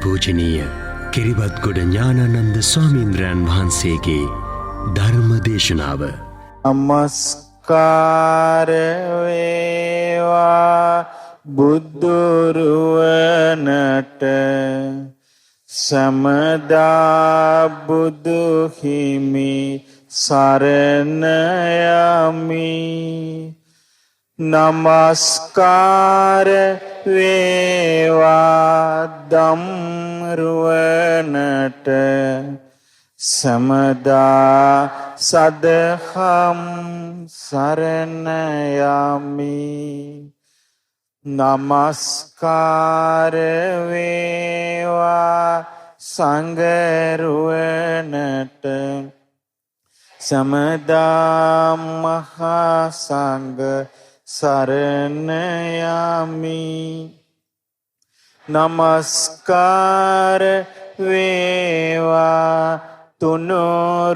අතිපූජනීය කිරිබත්ගොඩ ඥානානන්ද ස්වාමීන්ද්‍රයන් වහන්සේගේ ධර්ම දේශනාව. නමස්කාර වේවා බුදුරුවනට සමදා බුදු හිමි සරණ යමි. නමස්කාර වේවා ධම්රුවනට සමදා සදහම් සරණ යමි. නමස්කාර වේවා සංඝරුවනට සමදා මහා සංඝ සරණ යමි. නමස්කාර වේවා තුනුරුවනට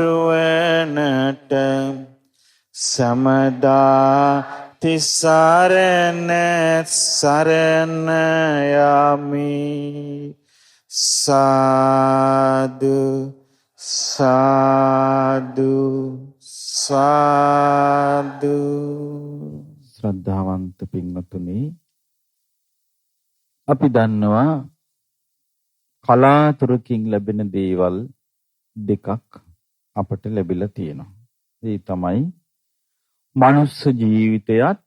සමදා තිසරණ සරණ යමි. සාදු සාදු සාදු. ශ්‍රද්ධාවන්ත පින්වතුනි, අපි දන්නවා කලාතුරකින් ලැබෙන දේවල් දෙකක් අපට ලැබිලා තියෙනවා. ඒ තමයි මනුස්ස ජීවිතයත්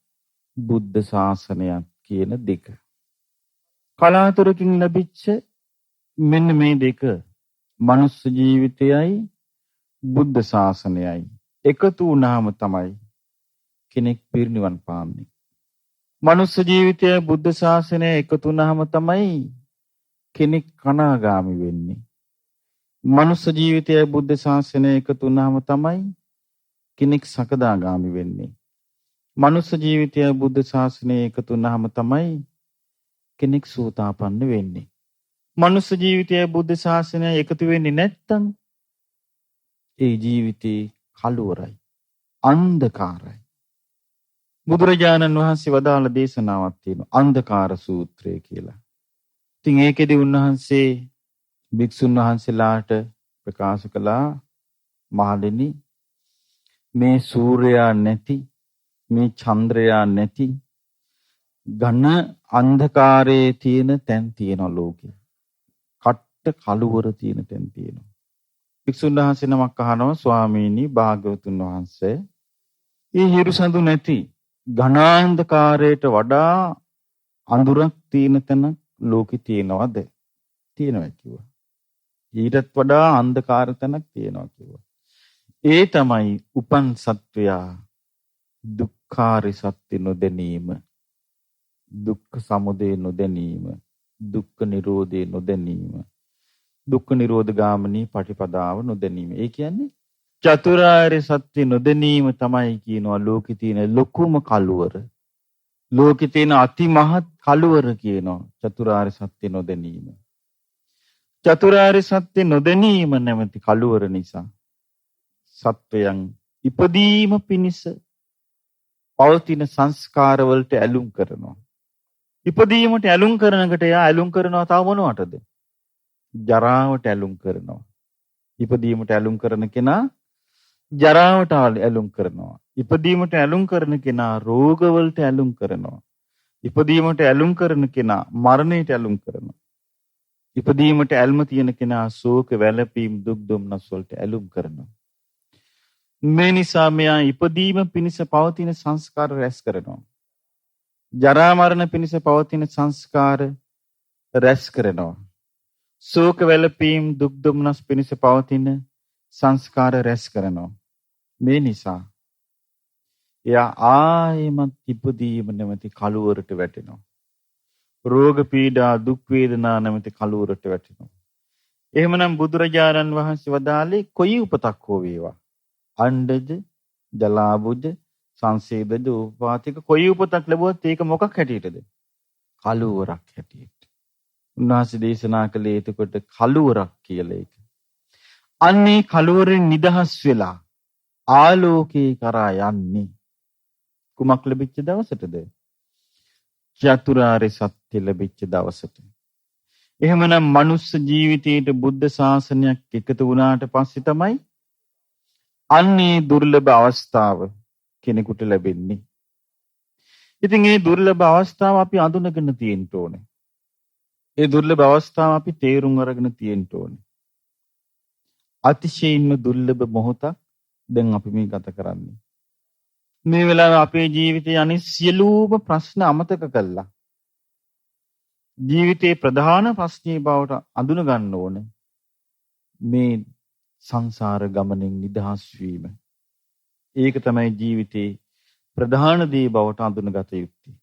බුද්ධ ශාසනයත් කියන දෙක. කලාතුරකින් ලැබිච්ච මෙන්න මේ දෙක, මනුස්ස ජීවිතයයි බුද්ධ ශාසනයයි එකතු වුණාම තමයි කෙනෙක් පිරිනිවන් පාන්නේ. මනුස්ස ජීවිතය බුද්ධ ශාසනය එකතු වුණාම තමයි කෙනෙක් අනාගාමි වෙන්නේ. මනුස්ස ජීවිතය බුද්ධ ශාසනය එකතු වුණාම තමයි කෙනෙක් සකදාගාමි වෙන්නේ. මනුස්ස ජීවිතය බුද්ධ ශාසනය එකතු වුණාම තමයි කෙනෙක් සෝතාපන්න වෙන්නේ. මනුස්ස ජීවිතය බුද්ධ ශාසනය එකතු වෙන්නේ නැත්නම් ඒ ජීවිතේ කළුවරයි, අන්ධකාරයි. බුදුරජාණන් වහන්සේ වදාළ දේශනාවක් තියෙනවා, අන්ධකාර සූත්‍රය කියලා. ඉතින් ඒකෙදි උන්වහන්සේ භික්ෂුන් වහන්සේලාට ප්‍රකාශ කළා, මහණෙනි, මේ සූර්යයා නැති, මේ චන්ද්‍රයා නැති ඝන අන්ධකාරයේ තියෙන තැන් තියෙනවා ලෝකේ. කට්ට කළුවර තියෙන තැන් තියෙනවා. භික්ෂුන් වහන්සේ නමක් අහනවා, ස්වාමීනි භාග්‍යවතුන් වහන්සේ, මේ හිරුසඳු නැති ඝනාන්ධකාරයට වඩා අඳුරක් තියෙන තැන ලෝකේ තියෙනවද? තියෙනවා කිව්වා. ඊටත් වඩා අන්ධකාර තැනක් තියෙනවා කිව්වා. ඒ තමයි උපන් සත්වයා දුක්ඛාරි සත්‍ය නොදැනීම, දුක්ඛ සමුදය නොදැනීම, දුක්ඛ නිරෝධය නොදැනීම, දුක්ඛ නිරෝධ ගාමිනී පටිපදාව නොදැනීම. ඒ කියන්නේ චතුරාර්ය සත්‍ය නොදැනීම තමයි කියනවා ලෝකේ තියෙන ලොකුම කළුවර. ලෝකේ තියෙන අතිමහත් කළුවර කියනවා චතුරාර්ය සත්‍ය නොදැනීම. චතුරාර්ය සත්‍ය නොදැනීම නැමැති කළුවර නිසා සත්වයන් ඉපදීම පිණිස පවතින සංස්කාර වලට ඇලුම් කරනවා. ඉපදීමට ඇලුම් කරනකට එයා ඇලුම් කරනවා තව මොනවටද? ජරාවට ඇලුම් කරනවා. ඉපදීමට ඇලුම් කරන කෙනා ජරාවට ඇලුම් කරනවා. ඉපදීමට ඇලුම් කරන කෙනා රෝග වලට ඇලුම් කරනවා. ඉපදීමට ඇලුම් කරන කෙනා මරණයට ඇලුම් කරනවා. ඉපදීමට ඇල්ම තියෙන කෙනා ශෝක වැළපීම් දුක් දුම්නස් වලට ඇලුම් කරනවා. මේ නිසා මෙයා ඉපදීම පිණිස පවතින සංස්කාර රැස් කරනවා. ජරා මරණ පිණිස පවතින සංස්කාර රැස් කරනවා. ශෝක වැළපීම් දුක් දුම්නස් පිණිස පවතින සංස්කාර රැස් කරනවා. මේ නිසා එයා ආයෙමත් ඉපදීම නැමැති කළුවරට වැටෙනවා. රෝග පීඩා දුක් වේදනා නැමැති කළුවරට වැටෙනවා. එහෙමනම් බුදුරජාණන් වහන්සේ වදාළේ කොයි උපතක් හෝ වේවා, අණ්ඩජ, ජලාබුජ, සංසේදජ, උපාතික කොයි උපතක් ලැබුවත් ඒක මොකක් හැටියටද? කළුවරක් හැටියට. උන්වහන්සේ දේශනා කළේ එතකොට කළුවරක් කියලා ඒක. අන්නේ කළුවරෙන් නිදහස් වෙලා ආලෝකේ කරා යන්නේ කුමක් ලැබිච්ච දවසටද? චතුරාර්ය සත්‍ය ලැබිච්ච දවසට. එහෙමනම් මනුස්ස ජීවිතයේ බුද්ධ ශාසනයක් එකතු වුණාට පස්සේ තමයි අන්නේ දුර්ලභ අවස්ථාව කෙනෙකුට ලැබෙන්නේ. ඉතින් මේ දුර්ලභ අවස්ථාව අපි අඳුනගෙන තියෙන්න ඕනේ. ඒ දුර්ලභ අවස්ථාව අපි තේරුම් අරගෙන තියෙන්න ඕනේ. අතිශයින්ම දුර්ලභ මොහොතක් දැන් අපි මේ ගත කරන්නේ. මේ වෙලාවේ අපේ ජීවිතයේ අනිත් සියලුම ප්‍රශ්න අමතක කළා. ජීවිතේ ප්‍රධාන ප්‍රශ්නේ බවට අඳුන ගන්න ඕනේ මේ සංසාර ගමනෙන් නිදහස් වීම. ඒක තමයි ජීවිතේ ප්‍රධාන දේ බවට අඳුනගත යුත්තේ.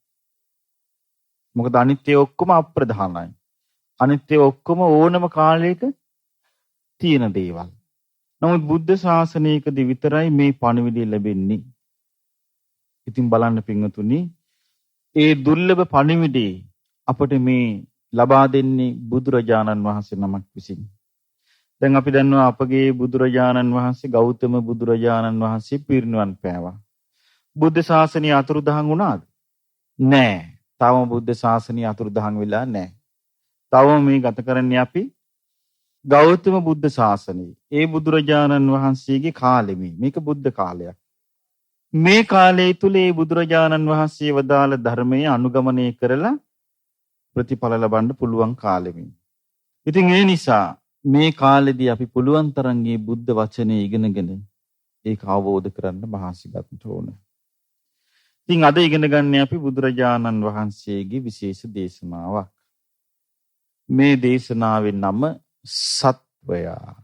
මොකද අනිත් ඒවා ඔක්කොම අප්‍රධානයි. අනිත් ඒවා ඔක්කොම ඕනම කාලයක තියෙන දේවල්. නමුත් බුද්ධ ශාසනයකදී විතරයි මේ පණිවිඩය ලැබෙන්නේ. ඉතින් බලන්න පින්වතුනි, ඒ දුර්ලභ පණිවිඩේ අපට මේ ලබා දෙන්නේ බුදුරජාණන් වහන්සේ නමක් විසින්. දැන් අපි දන්නවා අපගේ බුදුරජාණන් වහන්සේ ගෞතම බුදුරජාණන් වහන්සේ පිරිනිවන් පෑවා. බුද්ධ ශාසනය අතුරුදහන් වුණාද? නෑ. තවම බුද්ධ ශාසනය අතුරුදහන් වෙලා නෑ. තවම මේ ගත කරන්නේ අපි ගෞතම බුද්ධ ශාසනය. ඒ බුදුරජාණන් වහන්සේගේ කාලෙම මේක බුද්ධ කාලයක්. මේ කාලය තුල ඒ බුදුරජාණන් වහන්සේ වදාළ ධර්මය අනුගමනය කරලා ප්‍රතිඵල ලබන්න පුළුවන් කාලෙම. ඉතින් ඒ නිසා මේ කාලෙදී අපි පුළුවන් තරම් මේ බුද්ධ වචනේ ඉගෙනගෙන ඒක අවබෝධ කරන්න මහන්සි ගන්න ඕන. ඉතින් අද ඉගෙන ගන්න අපි බුදුරජාණන් වහන්සේගේ විශේෂ දේශනාවක්. මේ දේශනාවේ නම සත්වයා.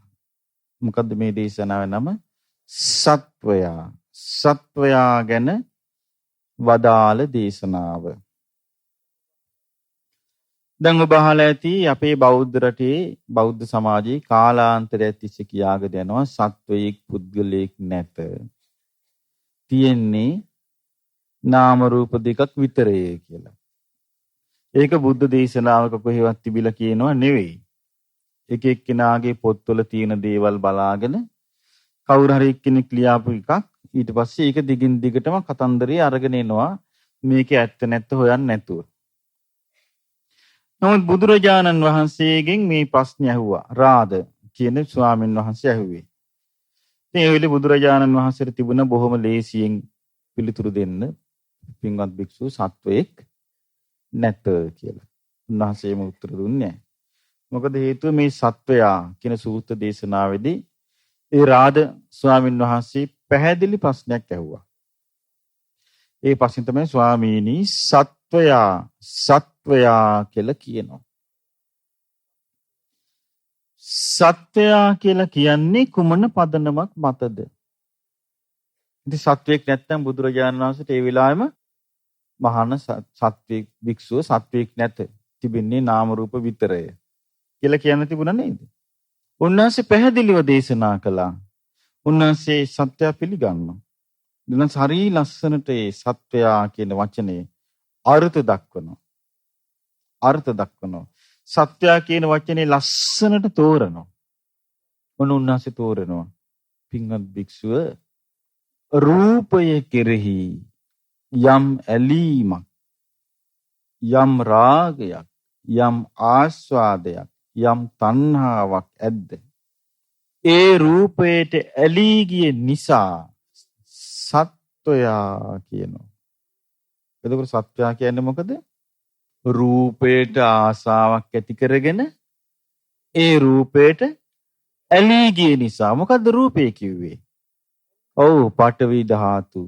මොකද්ද මේ දේශනාවේ නම? සත්වයා. සත්වයා ගැන වදාළ දේශනාව. දැන් ඔබ අහලා ඇති අපේ බෞද්ධ රටේ බෞද්ධ සමාජයේ කාලාන්තරයක් තිස්සේ කියාගෙන යනවා සත්වයෙක් පුද්ගලයෙක් නැත. තියෙන්නේ නාම රූප දෙකක් විතරයි කියලා. ඒක බුද්ධ දේශනාවක කොහෙවත් තිබිලා කියනවා නෙවෙයි. එක එක්කෙනාගේ පොත්වල තියෙන දේවල් බලාගෙන කවුරු හරි එක්කෙනෙක් ලියාපු එකක් ඊට පස්සේ ඒක දිගින් දිගටම කතන්දරේ අරගෙන එනවා මේකේ ඇත්ත නැත්ත හොයන්න නැතුව. නමුත් බුදුරජාණන් වහන්සේගෙන් මේ ප්‍රශ්නේ ඇහුවා. රාද කියන ස්වාමීන් වහන්සේ ඇහුවේ. ඉතින් ඒ වෙලේ බුදුරජාණන් වහන්සේට තිබුණ බොහොම ලේසියෙන් පිළිතුරු දෙන්න පින්වත් භික්ෂුව සත්වයක් නැත කියලා. උන්වහන්සේම උත්තර දුන්නේ නැහැ. මොකද හේතුව මේ සත්වයා කියන සූත්‍ර දේශනාවේදී ඒ රාද ස්වාමීන් වහන්සේ පැහැදිලි ප්‍රශ්නයක් ඇහුවා. ඒ ප්‍රශ්නේ තමයි ස්වාමීනි සත්වයා කියලා කියනවා. සත්වයා කියලා කියන්නේ කුමන පදනමක් මතද? ඉතින් සත්වයක් නැත්නම් බුදුරජාණන් වහන්සේට ඒ වෙලාවෙම මහාන සත්වයක් භික්ෂුව සත්වයක් නැත. තිබෙන්නේ නාම රූප විතරය කියලා කියන්න තිබුණා නේද? උන්වහන්සේ පැහැදිලිව දේශනා කළා. උන්වහන්සේ සත්‍යය පිළිගන්නවා. උන්වහන්සේ හරි ලස්සනට ඒ සත්වයා කියන වචනේ අර්ථ දක්වනවා. අර්ථ දක්වනවා. සත්‍යය කියන වචනේ ලස්සනට තෝරනවා. උන්වහන්සේ තෝරනවා. පින්වත් භික්ෂුව රූපය කෙරෙහි යම් ඇලීමක්, යම් රාගයක්, යම් ආස්වාදයක්, යම් තණ්හාවක් ඇද්ද? ඒ රූපයට ඇලී ගිය නිසා සත්වයා කියනවා. එතකොට සත්වයා කියන්නේ මොකද? රූපයට ආසාවක් ඇති කරගෙන ඒ රූපයට ඇලී ගිය නිසා. මොකද්ද රූපය කිව්වේ? ඔව්, පඨවි ධාතු,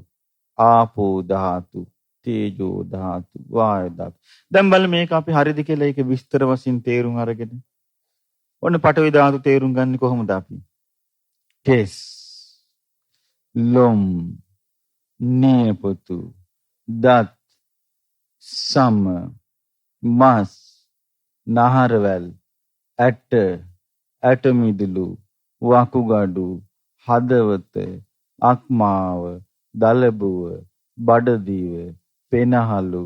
ආපෝ ධාතු, තේජෝ ධාතු, වායු ධාතු. දැන් බලන්න මේක අපි හරිද කියලා ඒක විස්තර වශයෙන් තේරුම් අරගෙන. ඔන්න පඨවි ධාතු තේරුම් ගන්න කොහොමද අපි? කෙස්, ලොම්, නියපොතු, දත්, සම, මස්, නහරවැල්, ඇට, ඇටමිදුළු, වකුගඩු, හදවත, අක්මාව, දලබුව, බඩදිව, පෙනහළු,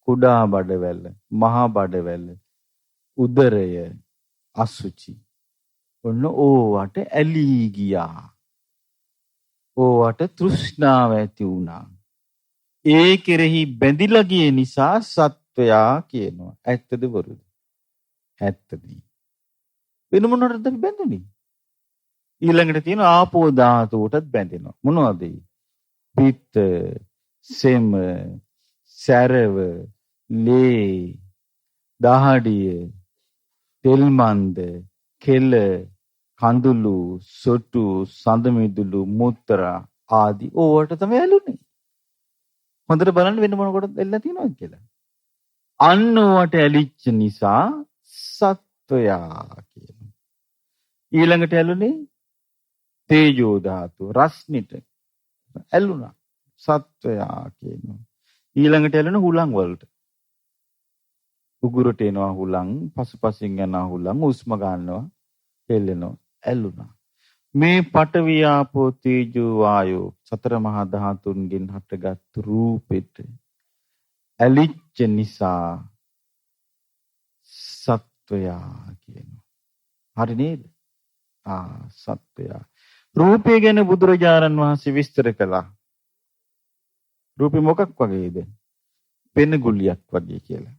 කුඩා බඩවැල, මහා බඩවැල, උදරය, අසුචි. ඔන්න ඕවට ඇලී ගියා. ඕවට තෘෂ්ණාව ඇති වුණා. ඒ කෙරෙහි බැඳිලා ගිය නිසා සත්වයා කියනවා. ඇත්තද බොරුද? ඇත්තනේ. වෙන මොනවටද අපි බැඳුනේ? ඊළඟට තියෙන ආපෝ ධාතුවටත් බැඳෙනවා. මොනවද ඒ? පිත්ත, සෙම, සැරව, ලේ, දහඩිය, තෙල් මන්ද, කෙල, කඳුළු, සොටු, සඳ මිදුළු, මුත්‍රා ආදී ඕවට තමයි ඇලුනේ. හොඳට බලන්න වෙන මොන කොටද එල්ලලා තියෙනවද කියලා. අන්න ඕවට ඇලිච්ච නිසා සත්වයා කියනවා. ඊළඟට ඇලුනේ තේජෝ ධාතුව රස්නිට ඇලුනා සත්වයා කියනවා. ඊළඟට ඇලුන හුලං වලට. උගුරට එනවා හුලං, පසුපසින් යනවා හුලං, උස්ම ගන්නවා, හෙල්ලෙනවා, ඇලුනා. මේ පඨවි ආපෝ තේජෝ වායෝ සතර මහා ධාතුන්ගෙන් හටගත් රූපෙට ඇලිච්ච නිසා සත්වයා කියනවා. හරි නේද? සත්වයා. රූපය ගැන බුදුරජාණන් වහන්සේ විස්තර කළා. රූපෙ මොකක් වගේද? පෙන ගුලියක් වගේ කියලා.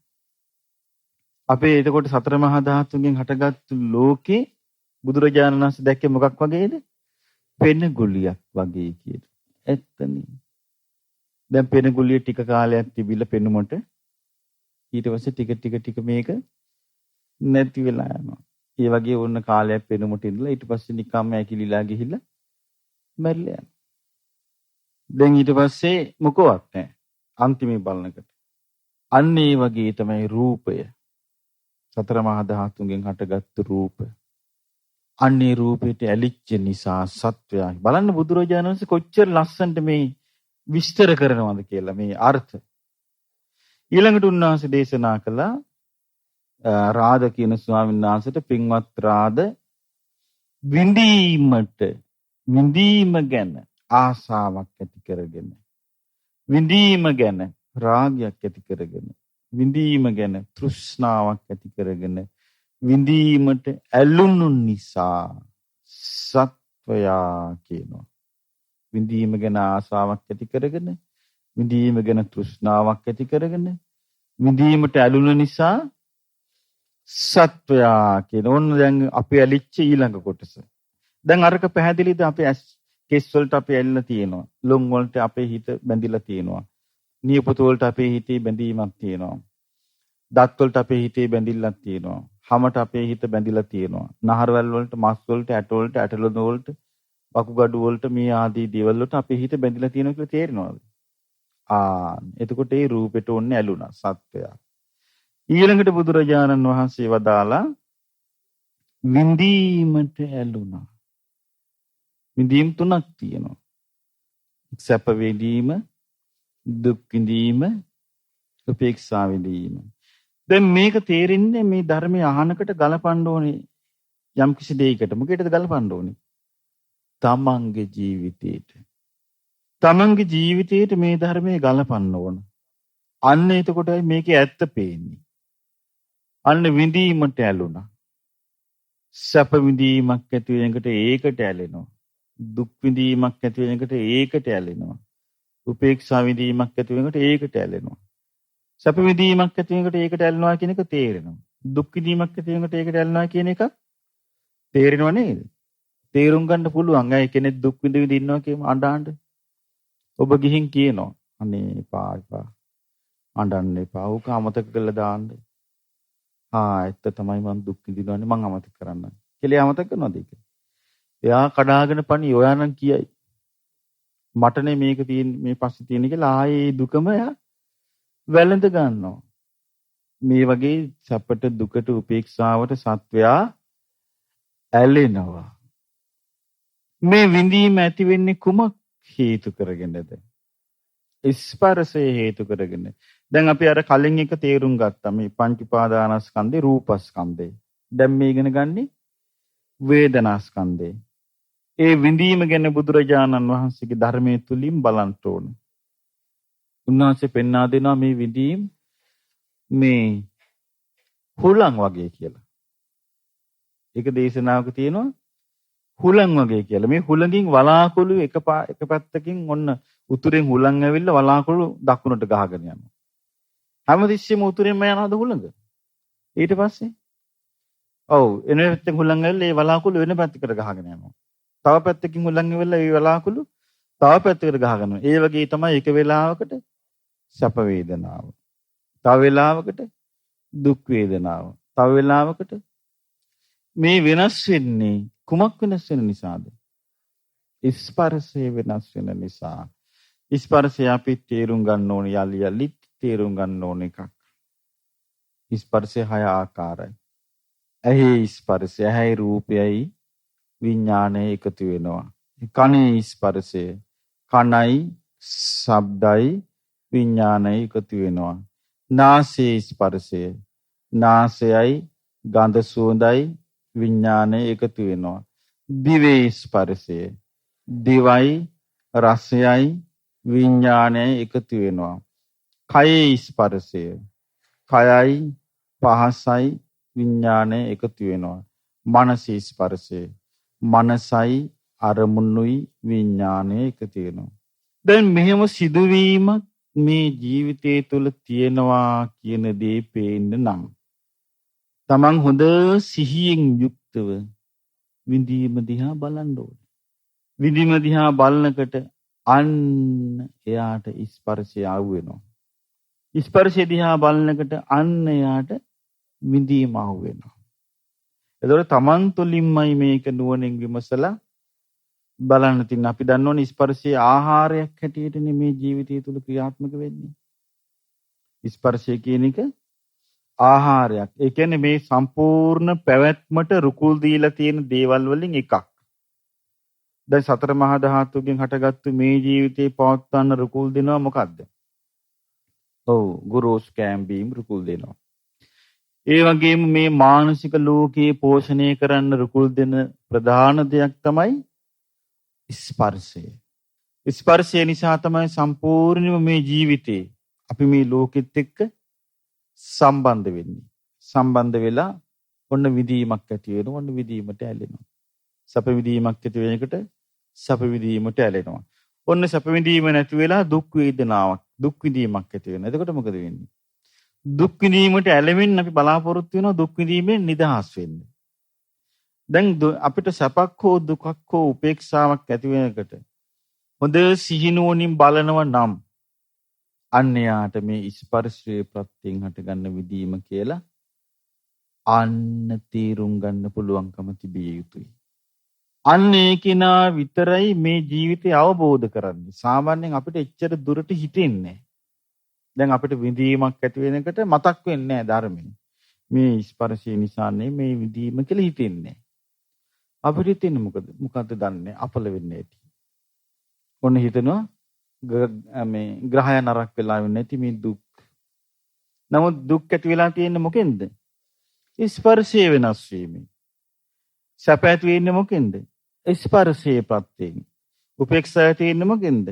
අපේ එතකොට සතර මහා ධාතුන්ගෙන් හටගත්තු ලෝකේ බුදුරජාණන් වහන්සේ දැක්කේ මොකක් වගේද? පෙන ගුලියක් වගේ කියලා. ඇත්තනේ. දැන් පෙන ගුලිය ටික කාලයක් තිබිලා පෙනුමට ඊට පස්සේ ටික මේක නැති වෙලා යනවා. ඒ වගේ වුණ කාලයක් පෙනුමට ඉඳලා ඊට පස්සේ නිකම්ම ඇකිලිලා ගිහිල්ලා මැරිලා යනවා. දැන් ඊට පස්සේ මොකවත් නැහැ. අන්තිමේ බලනකොට. අන්න ඒ වගේ තමයි රූපය. සතර මහා ධාතුන්ගෙන් හටගත්තු රූපය. අන්නේ රූපයට ඇලිච්ච නිසා සත්වයා. බලන්න බුදුරජාණන් වහන්සේ කොච්චර ලස්සනට මේ විස්තර කරනවද කියලා මේ අර්ථ. ඊළඟට උන්වහන්සේ දේශනා කළා රාද කියන ස්වාමීන් වහන්සේට පින්වත් රාද විඳීම ගැන ආසාවක් ඇති කරගෙන විඳීම ගැන රාගයක් ඇති කරගෙන විඳීම ගැන තෘෂ්ණාවක් ඇති කරගෙන විඳීමට ඇලුණු නිසා සත්වයා කියනවා. විඳීම ගැන ආසාවක් ඇති කරගෙන විඳීම ගැන තෘෂ්ණාවක් ඇති කරගෙන විඳීමට ඇලුණු නිසා සත්වයා කියන. ඕන්න දැන් අපි ඇලිච්ච ඊළඟ කොටස. දැන් අරක පැහැදිලිද? අපි කෙස් වලට අපි ඇල්ලලා තියෙනවා. ලොම් වලට අපේ හිත බැඳිලා තියෙනවා. නියපොතු වලට අපේ හිතේ බැඳීමක් තියෙනවා. දත් වලට අපේ හිතේ බැඳිල්ලක් තියෙනවා. හමට අපේ හිත බැඳිලා තියෙනවා. නහරවැල් වලට, මස් වලට, ඇට වලට, ඇටලොඳ වලට, වකුගඩු වලට මේ ආදී දේවල් වලට අපේ හිත බැඳිලා තියෙනවා කියලා තේරෙනවද? එතකොට ඒ රූපෙට ඕන්නේ ඇලුනා සත්වයා. ඊළඟට බුදුරජාණන් වහන්සේ වදාලා විඳීමට ඇලුනා. විඳීම් තුනක් තියෙනවා. සැප විඳීම, දුක් විඳීම, උපේක්ෂා විඳීම. දැන් මේක තේරෙන්නේ මේ ධර්මයේ අහනකට ගලපන්න ඕනේ යම් කිසි දෙයකට. මොකේද ගලපන්න ඕනේ? තමන්ගේ ජීවිතේට. තමන්ගේ ජීවිතේට මේ ධර්මයේ ගලපන්න ඕන. අන්න එතකොටයි මේකේ ඇත්ත පේන්නේ. අන්න විඳීමට ඇලුනා. සැප විඳීමක් ඇති වෙනකොට ඒකට ඇලෙනවා. දුක් විඳීමක් ඇති වෙනකොට ඒකට ඇලෙනවා. උපේක්ෂා විඳීමක් ඇති වෙනකොට ඒකට ඇලෙනවා. සැප විඳීමක් ඇති වෙනකොට ඒකට ඇලෙනවා කියන එක තේරෙනවා. දුක් විඳීමක් ඇති වෙනකොට ඒකට ඇලෙනවා කියන එක තේරෙනව නේද? තේරුම් ගන්න පුළුවන්. අය කෙනෙක් දුක් විඳින්න ඉන්නවා කියම අඬන්න. ඔබ ගිහින් කියනවා අනේ එපා අඬන්න එපා. ඕක අමතක කරලා දාන්න. ඇත්ත තමයි මම දුක් විඳිනවනේ මං අමතක කරන්න. කියලා අමතක කරනවද ඒක? එයා කඩාගෙන පණි ඔයා නම් කියයි. මටනේ මේක තියෙන්නේ මේ පස්සේ තියෙන්නේ කියලා ආයේ දුකම එයා වැළඳ ගන්නවා. මේ වගේ සැපට දුකට උපේක්ෂාවට සත්වයා ඇලෙනවා. මේ විඳීම ඇති වෙන්නේ කුමක් හේතු කරගෙනද? ස්පර්ශය හේතු කරගෙන. දැන් අපි අර කලින් එක තේරුම් ගත්තා මේ පංච උපාදානස්කන්ධේ රූපස්කන්ධේ. දැන් මේ ඉගෙන ගන්නේ වේදනාස්කන්ධේ. ඒ විඳීම ගැන බුදුරජාණන් වහන්සේගේ ධර්මයේ තුලින් බලන්න ඕන. උන්වහන්සේ පෙන්වා දෙනවා මේ විඳීම් මේ හුලං වගේ කියලා. ඒක දේශනාවක තියෙනවා හුලං වගේ කියලා. මේ හුලඟින් වලාකුළු එක පැත්තකින් ඔන්න උතුරෙන් හුලං ඇවිල්ලා වලාකුළු දකුණට ගහගෙන යනවා. හැමතිස්සෙම උතුරෙන්ම යනවාද හුලඟ? ඊට පස්සේ ඔව් එන පැත්තෙන් හුලං ඇවිල්ලා ඒ වලාකුළු වෙන පැත්තකට ගහගෙන යනවා. තව පැත්තකින් හුලං ඇවිල්ලා ඒ වලාකුළු තව පැත්තකට ගහගෙන යනවා. ඒ වගේ තමයි එක වෙලාවකට සැප වේදනාව. තව වෙලාවකට දුක් වේදනාව. තව වෙලාවකට මේ වෙනස් වෙන්නේ කුමක් වෙනස් වෙන නිසාද? ස්පර්ශය වෙනස් වෙන නිසා. ස්පර්ශය අපි තේරුම් ගන්න ඕනේ යලි යලිත් තේරුම් ගන්න ඕන එකක්. ස්පර්ශය 6 ආකාරයි. ඇහි ස්පර්ශය, ඇහි රූපයයි විඥානය එකතු වෙනවා. කනේ ස්පර්ශය, කනයි ශබ්දයි විඥානය එකතු වෙනවා. නාසයේ ස්පර්ශය, නාසයයි ගන්ධ සුවඳයි විඥානය එකතු වෙනවා. දිවේ ස්පර්ශය, දිවයි රසයයි විඥානය එකතු වෙනවා. කයේ ස්පර්ශය, කයයි පහසයි විඥානය එකතු වෙනවා. මනසේ ස්පර්ශය, මනසයි අරමුණුයි විඥානය එකතු වෙනවා. දැන් මෙහෙම සිදුවීමක් මේ ජීවිතය තුළ තියෙනවා කියන දේ පේන්න නම් තමන් හොඳ සිහියෙන් යුක්තව විඳීම දිහා බලන්න ඕනේ. විඳීම දිහා බලනකොට අන්න එයාට ස්පර්ශය ආව වෙනවා. ස්පර්ශය දිහා බලනකොට අන්න එයාට විඳීම ආව වෙනවා. එතකොට තමන් තුළින්මයි මේක නුවණින් විමසලා බලන්න තියෙන. අපි දන්නෝනේ ස්පර්ශයේ ආහාරයක් හැටියටනේ මේ ජීවිතය තුළ ක්‍රියාත්මක වෙන්නේ. ස්පර්ශය කියන එක ආහාරයක්. ඒ කියන්නේ මේ සම්පූර්ණ පැවැත්මට රුකුල් දීලා තියෙන දේවල් වලින් එකක්. දැන් සතර මහා ධාතුගෙන් හටගත්තු මේ ජීවිතේ පවත්වන්න රුකුල් දෙනවා මොකද්ද? ඔව් ගුරුස් කැම්බීම් රුකුල් දෙනවා. ඒ වගේම මේ මානසික ලෝකයේ පෝෂණය කරන්න රුකුල් දෙන ප්‍රධාන දෙයක් තමයි ස්පර්ශය. ස්පර්ශය නිසා තමයි සම්පූර්ණයෙන්ම මේ ජීවිතේ අපි මේ ලෝකෙත් එක්ක සම්බන්ධ වෙන්නේ. සම්බන්ධ වෙලා ඔන්න විදීමක් ඇති වෙනවා. ඔන්න විදීමට ඇලෙනවා. සැප විදීමක් ඇති වෙනකොට සැප විදීමට ඇලෙනවා. ඔන්න සැප විදීම නැති වෙලා දුක් වේදනාවක් දුක් විදීමක් ඇති වෙනවා. එතකොට මොකද වෙන්නේ? දුක් විදීමට ඇලෙමින් අපි බලාපොරොත්තු වෙනවා දුක් විදීමෙන් නිදහස් වෙන්න. දැන් අපිට සැපක් හෝ දුකක් හෝ උපේක්ෂාවක් ඇති වෙනකොට හොඳ සිහිනුවණින් බලනවා නම් අන්න යාට මේ ස්පර්ශයේ ප්‍රත්‍යයෙන් හටගන්න විදීම කියලා අන්න තීරුම් ගන්න පුළුවන්කම තිබිය යුතුයි. අන්න ඒ කෙනා විතරයි මේ ජීවිතය අවබෝධ කරන්නේ. සාමාන්‍යයෙන් අපිට එච්චර දුරට හිතෙන්නේ. දැන් අපිට විඳීමක් ඇති වෙනකොට මතක් වෙන්නේ නැහැ ධර්මයේ. මේ ස්පර්ශය නිසානේ මේ විඳීම කියලා හිතෙන්නේ. අපිට හිතෙන්නේ මොකද්ද දන්නේ අපල වෙන්නේ නැති. ඔන්න හිතනවා මේ ග්‍රහය නරක වෙලා වෙන්නේ නැති මේ දුක්. නමුත් දුක් ඇති වෙලා තියෙන්නේ මොකෙන්ද? ස්පර්ශය වෙනස් වීමෙන්. සැප ඇති වෙන්නේ මොකෙන්ද? ස්පර්ශයේ ප්‍රත්‍යයෙන්. උපේක්ෂාව ඇති වෙන්නේ මොකෙන්ද?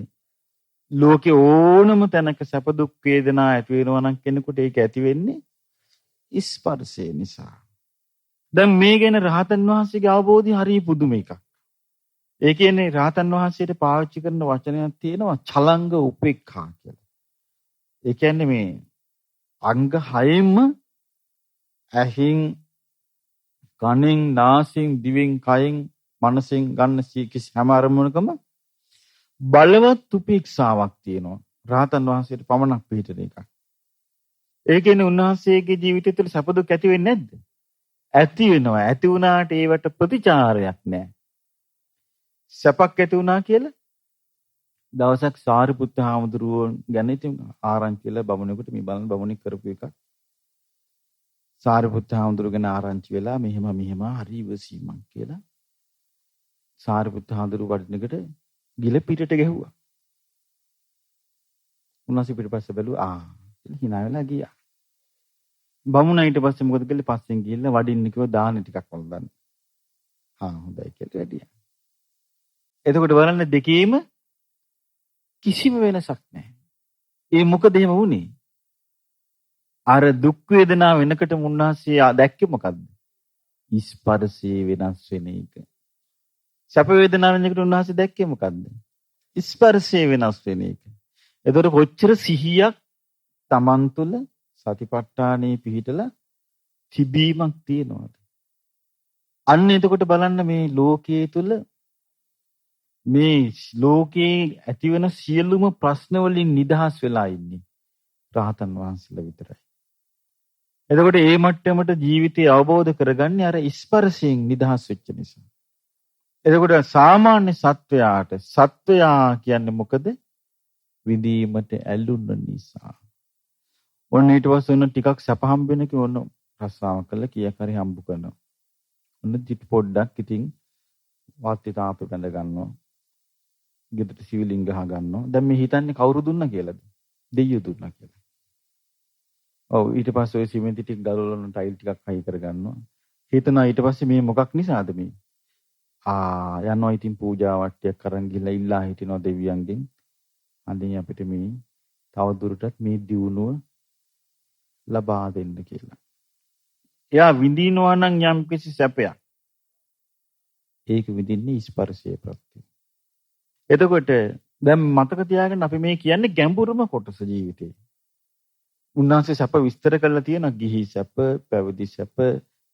ලෝකේ ඕනම තැනක සැප දුක් වේදනා ඇති වෙනවා නම් කෙනෙකුට ඒක ඇති වෙන්නේ ස්පර්ශය නිසා. දැන් මේ ගැන රහතන් වහන්සේගේ අවබෝධය හරිය පුදුම එකක්. ඒ කියන්නේ රහතන් වහන්සේට පාවිච්චි කරන වචනයක් තියෙනවා චලංග උපේක්ඛා කියලා. ඒ කියන්නේ මේ අංග 6ෙම ඇහින් කනෙන් නාසයෙන් දිවෙන් කයෙන් මනසෙන් ගන්න කිසි හැම අරමුණකම බලවත් උපේක්ෂාවක් තියෙනවා. රහතන් වහන්සේට පමණක් පිළිතර එකක්. ඒ කියන්නේ උන්වහන්සේගේ ජීවිතය තුළ සැප දුක් ඇති වෙන්නේ නැද්ද? ඇති වෙනවා. ඇති වුණාට ඒවට ප්‍රතිචාරයක් නැහැ. සැපක් ඇති වුණා කියලා දවසක් සාරිපුත්ත හාමුදුරුවෝ ගැන ඉතින් ආරංචි වෙලා බමුණෙකුට මේ බලන බමුණෙක් කරපු එකක්. සාරිපුත්ත හාමුදුරුවෝ ගැන ආරංචි වෙලා මෙහෙම හරි ඉවසීමක් කියලා සාරිපුත්ත හාමුදුරුවෝ වඩිනකොට ගිල පිටට ගැහුවා. උන්වහන්සේ පිටපස්ස බැලුවා කියලා hina වෙලා ගියා. බමුණා ඊට පස්සේ මොකද කළේ? පස්සෙන් ගිහිල්ලා වඩින්න කිව්වා දාන ටිකක් වළඳන්න. හොඳයි කියලා වැඩියා. එතකොට බලන්න දෙකේම කිසිම වෙනසක් නැහැ. ඒ මොකද එහෙම වුනේ? අර දුක් වේදනා වෙනකොට මුන්නාසේ දැක්කේ මොකද්ද? ස්පර්ශයේ වෙනස් වෙන එක. සැප වේදනා වෙනකොට උන්වහන්සේ දැක්කේ මොකද්ද? ස්පර්ශයේ වෙනස් වෙන එක. එතකොට කොච්චර සිහියක් Taman තුල සතිපට්ඨානේ පිහිටලා තිබීමක් තියෙනවද? අන්න එතකොට බලන්න මේ ලෝකයේ තුල මේ ලෝකේ ඇතිවන සියලුම ප්‍රශ්න වලින් නිදහස් වෙලා ඉන්නේ රහතන් වහන්සේලා විතරයි. එතකොට මේ මට්ටමට ජීවිතය අවබෝධ කරගන්නේ අර ස්පර්ශයෙන් නිදහස් වෙච්ච නිසා. එතකොට සාමාන්‍ය සත්වයා කියන්නේ මොකද? විඳීමට ඇලුන නිසා. ඔන්න ඊට පස්සේ ඔන්න ටිකක් සැප හම්බෙන කි ඔන්න රස්සාව කළා කීයක් හරි හම්බ කරනවා. ඔන්න දිට පොඩ්ඩක් ඉතින් වාත්‍ය තාප බඳ ගන්නවා. ගෙදරට සිවිලින් ගහ ගන්නවා. දැන් මේ හිතන්නේ කවුරු දුන්නා කියලාද? දෙයියෝ දුන්නා කියලා. ඔව් ඊට පස්සේ ඔය සිමෙන්ති ටික ගලවලා ටයිල් ටිකක් හයි කර ගන්නවා. හිතනවා ඊට පස්සේ මේ මොකක් නිසාද මේ? යනවා ඉතින් පූජා වට්ටියක් අරන් ගිහලා ඉල්ලා හිටිනවා දෙවියන්ගෙන්. අඳින් අපිට මේ තව දුරටත් මේ දියුණුව ලබා දෙන්න කියලා. එයා විඳිනවා නම් යම් කිසි සැපයක්. ඒක විඳින්නේ ස්පර්ශයේ ප්‍රත්‍ය. එතකොට දැන් මතක තියාගන්න අපි මේ කියන්නේ ගැඹුරුම කොටස ජීවිතේ. උන්වහන්සේ සැප විස්තර කරලා තියෙනවා. ගිහි සැප, පැවිදි සැප,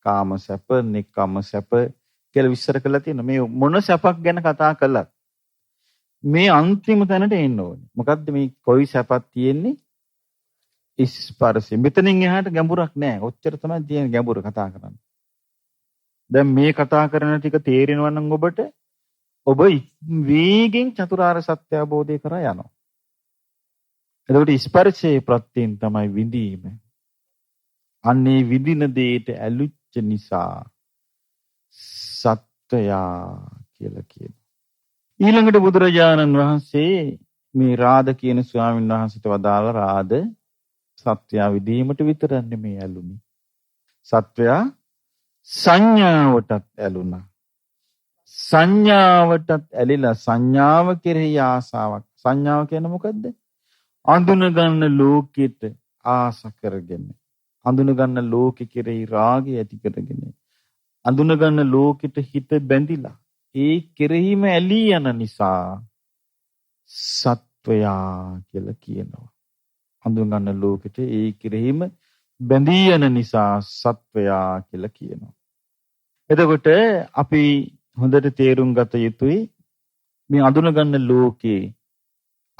කාම සැප, නික්කම සැප කියලා විස්තර කරලා තියෙනවා. මේ මොන සැපක් ගැන කතා කළත් මේ අන්තිම තැනට එන්න ඕනේ. මොකද්ද මේ කොයි සැපක් තියෙන්නේ? ස්පර්ශය. මෙතනින් එහාට ගැඹුරක් නැහැ. ඔච්චර තමයි තියෙන ගැඹුර කතා කරන්නේ. දැන් මේ කතා කරන ටික තේරෙනවා නම් ඔබට ඔබ වේගෙන් චතුරාර්ය සත්‍ය අවබෝධය කරා යනවා. එතකොට ස්පර්ශයේ ප්‍රත්‍යයෙන් තමයි විඳීම. අන්නේ විඳින දෙයට ඇලුච්ච නිසා සත්වයා කියලා කියනවා. ඊළඟට බුදුරජාණන් වහන්සේ මේ රාද කියන ස්වාමීන් වහන්සේට වදාළ රාද සත්වයා විදීමට විතරක් නෙමෙයි ඇලුනේ. සත්වයා සංඥාවටත් ඇලුනා. සංඥාවටත් ඇලිලා සංඥාව කෙරෙහි ආසාවක්. සංඥාව කියන්නේ මොකද්ද? අඳුන ගන්න ලෝකෙට ආස කරගෙන. අඳුන ගන්න ලෝකෙ කෙරෙහි රාගය ඇති කරගෙන. අඳුන ගන්න ලෝකෙට හිත බැඳිලා ඒ කෙරෙහිම ඇලී යන නිසා සත්වයා කියලා කියනවා. අඳුන ගන්න ලෝකෙට ඒ කෙරෙහිම බැඳී යන නිසා සත්වයා කියලා කියනවා. එතකොට අපි හොඳට තේරුම් ගත යුතුයි මේ අඳුන ගන්න ලෝකේ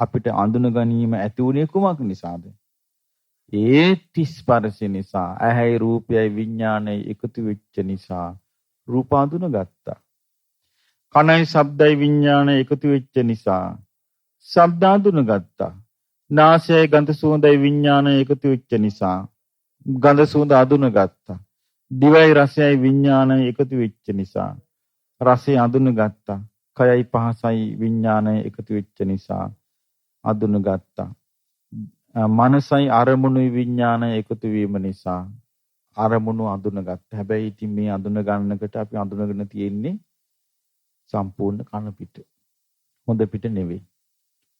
අපිට අඳුන ගැනීම ඇති වුණේ කුමක් නිසාද? ඒ ස්පර්ශ නිසා, ඇහැයි රූපයයි විඥානයයි එකතු වෙච්ච නිසා රූප අඳුන ගත්තා. කනයි ශබ්දයි විඥානය එකතු වෙච්ච නිසා ශබ්ද අඳුන ගත්තා. නාසයයි ගන්ධ සුවඳයි විඥානය එකතු වෙච්ච නිසා ගන්ධ සුවඳ අඳුන ගත්තා. දිවයි රසයයි විඥානය එකතු වෙච්ච නිසා රසය අඳුන ගත්තා. කයයි පහසයි විඥානය එකතු වෙච්ච නිසා අඳුන ගත්තා. මනසයි අරමුණුයි විඥානය එකතු වීම නිසා අරමුණු අඳුන ගත්තා. හැබැයි ඉතින් මේ අඳුන ගන්නකට අපි අඳුනගෙන තියෙන්නේ සම්පූර්ණ කන පිට. හොඳ පිට නෙවෙයි.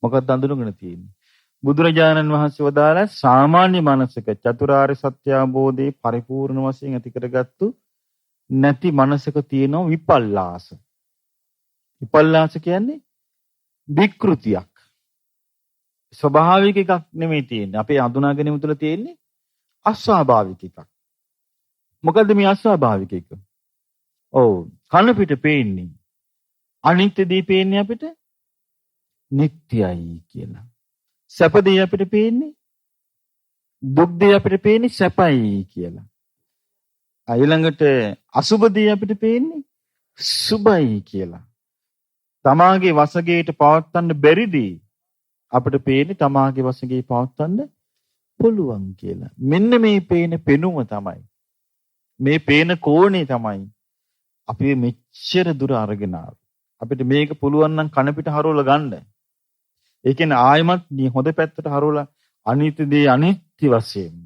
මොකක්ද අඳුනගෙන තියෙන්නේ? බුදුරජාණන් වහන්සේ වදාළ සාමාන්‍ය මනසක චතුරාර්ය සත්‍ය අවබෝධයේ පරිපූර්ණ වශයෙන් ඇති කරගත්තු නැති මනසක තියෙන විපල්ලාස. විපල්ලාස කියන්නේ විකෘතියක්. ස්වභාවික එකක් නෙමෙයි තියෙන්නේ. අපේ අඳුනා ගැනීම තුළ තියෙන්නේ අස්වාභාවික එකක්. මොකද්ද මේ අස්වාභාවික එක? ඔව් කන පිට පේන්නේ අනිත්‍ය දී පේන්නේ අපිට නිට්ටයයි කියලා. සැප දී අපිට පේන්නේ දුක් දී අපිට පේන්නේ සැපයි කියලා. ඊළඟට අසුබ දී අපිට පේන්නේ සුබයි කියලා. තමාගේ වසඟයට පවත්වන්න බැරිදී අපිට පේන්නේ තමාගේ වසඟේ පවත්වන්න පුළුවන් කියලා. මෙන්න මේ පේන පෙනුම තමයි. මේ පේන කෝණේ තමයි අපි මෙච්චර දුර අරගෙන ආවේ. අපිට මේක පුළුවන් නම් කන පිට හරවලා ගන්න. ඒ කියන්නේ ආයමත් හොඳ පැත්තට හරවලා අනිත්‍ය දේ අනිත්‍ය වශයෙන්ම,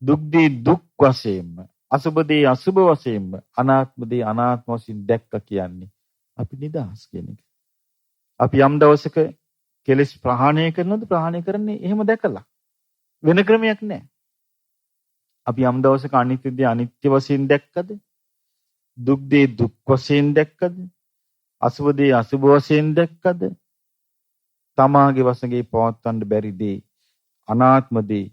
දුක් දේ දුක් වශයෙන්ම, අසුබ දේ අසුබ වශයෙන්ම, අනාත්ම දේ අනාත්ම වශයෙන් දැක්ක කියන්නේ අපි නිදහස් කියන එක. අපි යම් දවසක කෙලෙස් ප්‍රහාණය කරනවද? ප්‍රහාණය කරන්නේ එහෙම දැකලා. වෙන ක්‍රමයක් නැහැ. අපි යම් දවසක අනිත්‍ය දේ අනිත්‍ය වශයෙන් දැක්කද? දුක් දේ දුක් වශයෙන් දැක්කද? අසුබ දේ අසුබ වශයෙන් දැක්කද? තමාගේ වශයෙන් පවත්වන්න බැරි දේ අනාත්ම දේ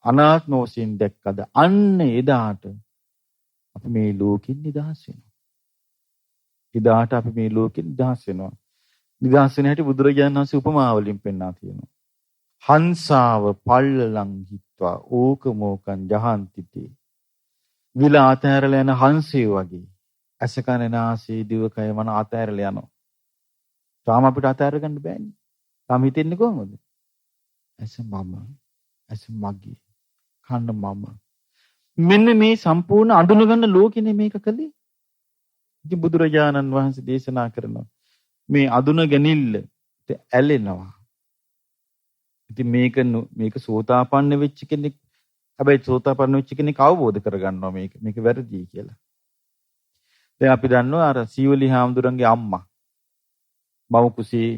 අනාත්ම වශයෙන් දැක්කද? අන්න එදාට අපි මේ ලෝකෙන් නිදහස් වෙනවා. ඉදාට අපි මේ ලෝකෙ නිදහස් වෙනවා. නිදහස් වෙන හැටි බුදුරජාණන් වහන්සේ උපමා වලින් පෙන්නනවා තියෙනවා. හංසාව පල්ලලං හිත්වා ඕකමෝකං ජහන්තිතේ. විල ආතෑරලා යන හංසය වගේ. ඇස කන නාසය දිවකය මන ආතෑරලා යනවා. තාම අපිට ආතෑර ගන්න බෑනේ. තාම හිතෙන්නේ කොහොමද? ඇස මම, ඇස මගේ, කන මම. මෙන්න මේ සම්පූර්ණ අඳුන ගන්න ලෝකෙනේ මේක කලේ. ඉතින් බුදුරජාණන් වහන්සේ දේශනා කරනවා මේ අඳුන ගැනීමට ඇලෙනවා. ඉතින් මේක සෝතාපන්න වෙච්ච කෙනෙක්, හැබැයි සෝතාපන්න වෙච්ච කෙනෙක් අවබෝධ කරගන්නවා මේක වැරදි කියලා. දැන් අපි දන්නවා අර සීවලි හාමුදුරන්ගේ අම්මා මව කුසේ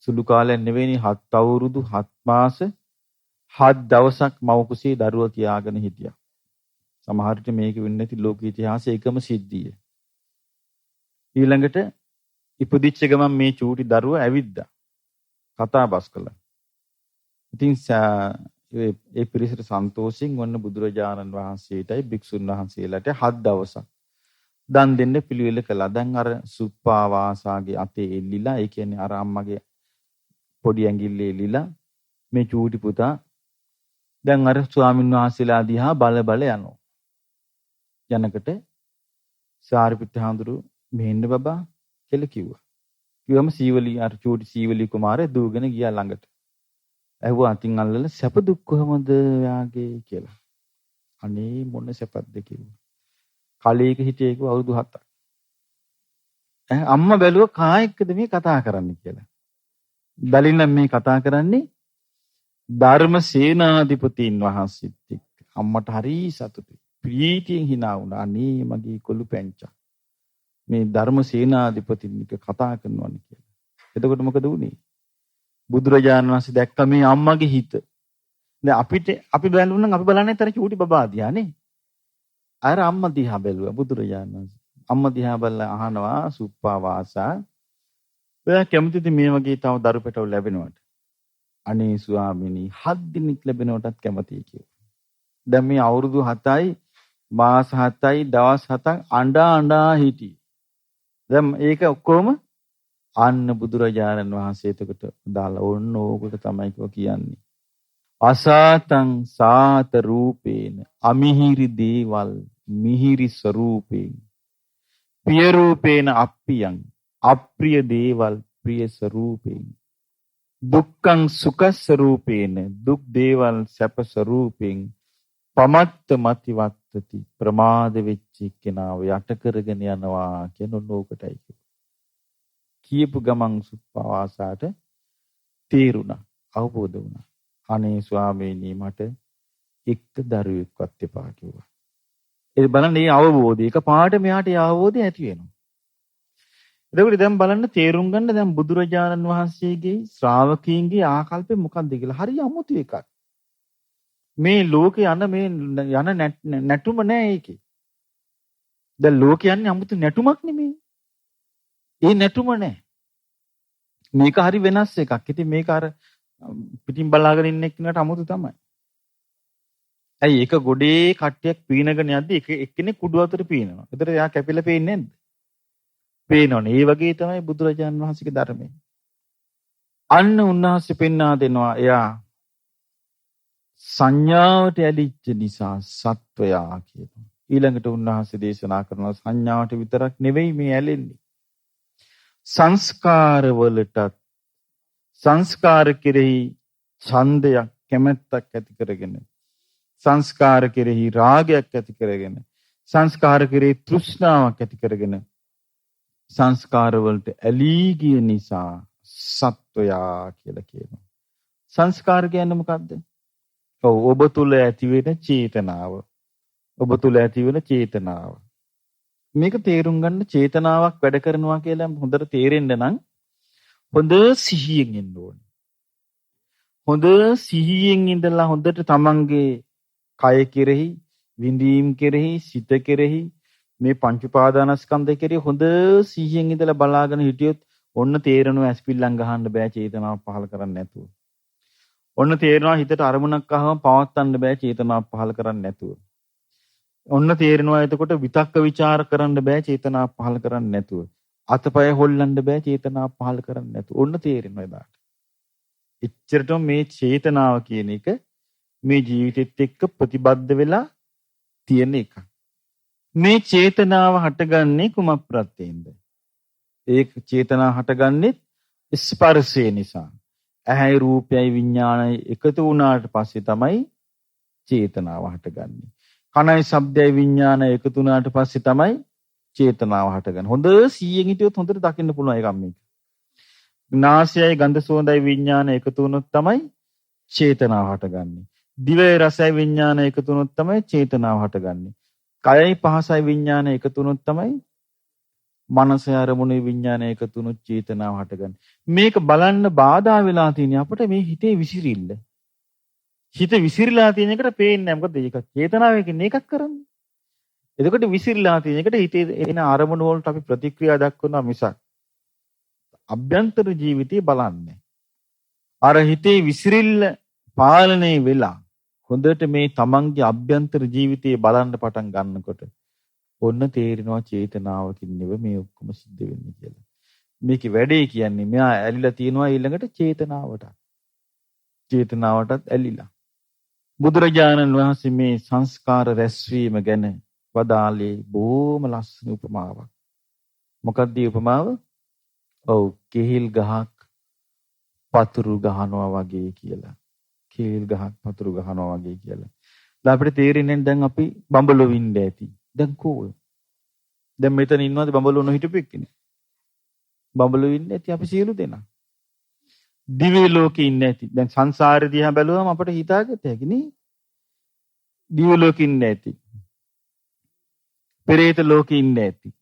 සුළු කාලයක් නෙවෙයි 7 අවුරුදු 7 මාස 7 දවසක් මව කුසේ දරුවා තියාගෙන හිටියා. සමහර විට මේක වෙන්නේ නැති ලෝක ඉතිහාසයේ එකම සිද්ධිය. ඊළඟට ඉපදිච්ච ගමන් මේ චූටි දරුවා ඇවිද්දා. කතා බස් කළා. ඉතින් ඒ පිරිසට සන්තෝෂයෙන් වන්න බුදුරජාණන් වහන්සේටයි භික්ෂුන් වහන්සේලාට 7 දවසක් දන් දෙන්න පිළිවෙල කළා. දැන් අර සුප්පාවාසාගේ අතේ එල්ලිලා, ඒ කියන්නේ අර අම්මගේ පොඩි ඇඟිල්ලේ එල්ලිලා මේ චූටි පුතා දැන් අර ස්වාමීන් වහන්සේලා දිහා බල යනවා. යනකට සාරිපුත්ත හාමුදුරු මෙහෙන්න බබා කියලා කිව්වා. කිව්වම සීවලි අර චූටි සීවලි කුමාරයා දූගෙන ගියා ළඟට. ඇහුවා අතින් අල්ලලා සැප දුක් කොහමද යාගේ කියලා. අනේ මොන සැපද කිව්වා. කලයක හිටියේ කිව්වා අවුරුදු 7ක්. අම්මා බැලුවා කා එක්කද මේ කතා කරන්නේ කියලා. බැලින්න මේ කතා කරන්නේ ධර්ම සේනාධිපතීන් වහන්සේත් එක්ක. අම්මට හරි සතුටුයි. ප්‍රීතියෙන් hina වුණා. අනේ මගේ කොළු පැංචා. මේ ධර්ම සේනාධිපතින් එක කතා කරනවානේ කියලා. එතකොට මොකද වුනේ? බුදුරජාණන් වහන්සේ දැක්ක මේ අම්මගේ හිත. දැන් අපි බැලුවනම් අපි බලන්නේ තර චූටි බබා දිහා නේ. අර අම්මා දිහා බැලුවා බුදුරජාණන් වහන්සේ. අම්මා දිහා බලලා අහනවා සුප්පාවාසා. ඔයා කැමතිද මේ වගේ තව දරු පැටව ලැබෙනවට? අනේ ස්වාමිනී 7 දිනක් ලැබෙනවටත් කැමතියි කියලා. දැන් මේ අවුරුදු 7යි මාස 7යි දවස් 7ක් අඬා හිටියේ. දැන් ඒක ඔක්කොම අන්න බුදුරජාණන් වහන්සේ එතකොට දාලා ඕන්න ඕකට තමයි කියන්නේ. අසාතං සාත රූපේන අමිහිරි දේවල් මිහිරි ස්වරූපේන පිය රූපේන අප්පියං අප්‍රිය දේවල් ප්‍රිය ස්වරූපේන දුක්ඛං සුඛ ස්වරූපේන දුක් දේවල් සැප ස්වරූපෙන් පමත්ත මතිවත්තති ප්‍රමාද වෙච්ච කෙනාව යට කරගෙන යනවා කියන ඕකටයි කියපු ගමන් සුප්පවාසාට තේරුණා අවබෝධ වුණා. අනේ ස්වාමීනි මට එක්ක දරුවෙක්වත් එපා කිව්වා. ඒ බලන්න මේ අවබෝධය එක පාට මෙයාට ඒ අවබෝධය ඇති වෙනවා. එතකොට දැන් බලන්න තේරුම් ගන්න දැන් බුදුරජාණන් වහන්සේගේ ශ්‍රාවකීන්ගේ ආකල්පය මොකක්ද කියලා. හරි අමුතු එකක්. මේ ලෝකේ යන නැටුම නෑ ඒකේ. දැන් ලෝකේ යන්නේ අමුතු නැටුමක් නෙමෙයි. ඒ නැටුම නෑ. මේක හරි වෙනස් එකක්. ඉතින් මේක අර පිටින් බලාගෙන ඉන්න එක්කෙනාට අමුතු තමයි. ඇයි ඒක ගොඩේ කට්ටියක් පීනගෙන යද්දි එක්කෙනෙක් කුඩු අතර පීනනවා. ඒතර එයා කැපිලා පේන්නේ නැද්ද? පේනවනේ. ඒ වගේ තමයි බුදුරජාණන් වහන්සේගේ ධර්මය. අන්න උන්වහන්සේ පෙන්වා දෙනවා එයා සංඥාවට ඇලිච්ච නිසා සත්වයා කියනවා. ඊළඟට උන්වහන්සේ දේශනා කරනවා සංඥාවට විතරක් නෙවෙයි මේ ඇලෙන්නේ. සංස්කාරවලටත් සංස්කාර කෙරෙහි ඡන්දයක් කැමැත්තක් ඇති කරගෙන සංස්කාර කෙරෙහි රාගයක් ඇති කරගෙන සංස්කාර කෙරෙහි තෘෂ්ණාවක් ඇති කරගෙන සංස්කාර වලට ඇලී ගිය නිසා සත්වයා කියලා කියනවා. සංස්කාර කියන්නේ මොකද්ද? ඔබ තුල ඇති වෙන චේතනාව. ඔබ තුල ඇති වෙන චේතනාව. මේක තේරුම් ගන්න චේතනාවක් වැඩ කරනවා කියලා හොඳට තේරෙන්න නම් හොඳ සිහියෙන් ඉන්න ඕනේ. හොඳ සිහියෙන් ඉඳලා හොඳට තමන්ගේ කය කෙරෙහි, විඳීම් කෙරෙහි, සිත කෙරෙහි, මේ පංච උපාදානස්කන්ධය කෙරෙහි හොඳ සිහියෙන් ඉඳලා බලාගෙන හිටියොත් ඔන්න තේරෙනවා ඇස්පිල්ලම් ගහන්න බෑ චේතනාව පහල කරන්නේ නැතුව. ඔන්න තේරෙනවා හිතට අරමුණක් ආවම පවත්වන්න බෑ චේතනාව පහල කරන්නේ නැතුව. ඔන්න තේරෙනවා එතකොට විතක්ක ਵਿਚාර කරන්න බෑ චේතනා පහල කරන්න නැතුව. අතපය හොල්ලන්න බෑ චේතනා පහල කරන්න නැතුව. ඔන්න තේරෙනවා එදාට. එච්චරටම මේ චේතනාව කියන එක මේ ජීවිතෙත් එක්ක ප්‍රතිබද්ධ වෙලා තියෙන එක. මේ චේතනාව හටගන්නේ කුමක් ප්‍රත්‍යෙන්ද? ඒක චේතනාව හටගන්නේ ස්පර්ශය නිසා. ඇහැයි රූපයයි විඥානයි එකතු වුණාට පස්සේ තමයි චේතනාව හටගන්නේ. කනයි ශබ්දයයි විඥානය එකතු වුණාට පස්සේ තමයි චේතනාව හටගන්නේ. හොඳ 100න් හිටියොත් හොඳට දකින්න පුළුවන් එකක් මේක. නාසයයි ගන්ධ සුවඳයි විඥානය එකතු වුණොත් තමයි චේතනාව හටගන්නේ. දිවයි රසයි විඥානය එකතු වුණොත් තමයි චේතනාව හටගන්නේ. කයයි පහසයි විඥානය එකතු වුණොත් තමයි මනසයි අරමුණේ විඥානය එකතු වුණොත් චේතනාව හටගන්නේ. මේක බලන්න බාධා වෙලා තියෙන අපිට මේ හිතේ විසිරිල්ල. හිත විසිරලා තියෙන එකට පේන්නේ නැහැ. මොකද ඒක චේතනාවකින් ඒකත් කරන්නේ. එතකොට විසිරලා තියෙන එකට හිතේ එන අරමුණු වලට අපි ප්‍රතික්‍රියා දක්වනවා මිසක් අභ්‍යන්තර ජීවිතේ බලන්නේ. අර හිතේ විසිරිල්ල පාලනය වෙලා හොඳට මේ තමන්ගේ අභ්‍යන්තර ජීවිතේ බලන්න පටන් ගන්නකොට ඔන්න තේරෙනවා චේතනාවකින් නෙවෙයි මේ ඔක්කොම සිද්ධ වෙන්නේ කියලා. මේකේ වැඩේ කියන්නේ මෙයා ඇලිලා තියෙනවා ඊළඟට චේතනාවට. චේතනාවටත් ඇලිලා. බුදුරජාණන් වහන්සේ මේ සංස්කාර රැස්වීම ගැන වදාළේ බොහොම ලස්සන උපමාවක්. මොකක්ද මේ උපමාව? ඔව් කෙහිල් ගහක් පතුරු ගහනවා වගේ කියලා. කෙහිල් ගහක් පතුරු ගහනවා වගේ කියලා. දැන් අපිට තේරෙන්නේ දැන් අපි බඹලො වින්ද ඇති. දැන් කෝ? දැන් මෙතන ඉන්නවද බඹලො නොහිටපු එක්කනේ? බඹලො ඉන්නේ ඇති අපි සියලු දෙනා. දිව්‍ය ලෝකේ ඉන්නේ ඇති. දැන් සංසාරේ දිහා බැලුවම අපිට හිතාගත හැකි නේ. දිව්‍ය ලෝකේ ඉන්නේ ඇති. පෙරේත ලෝකේ ඉන්නේ ඇති.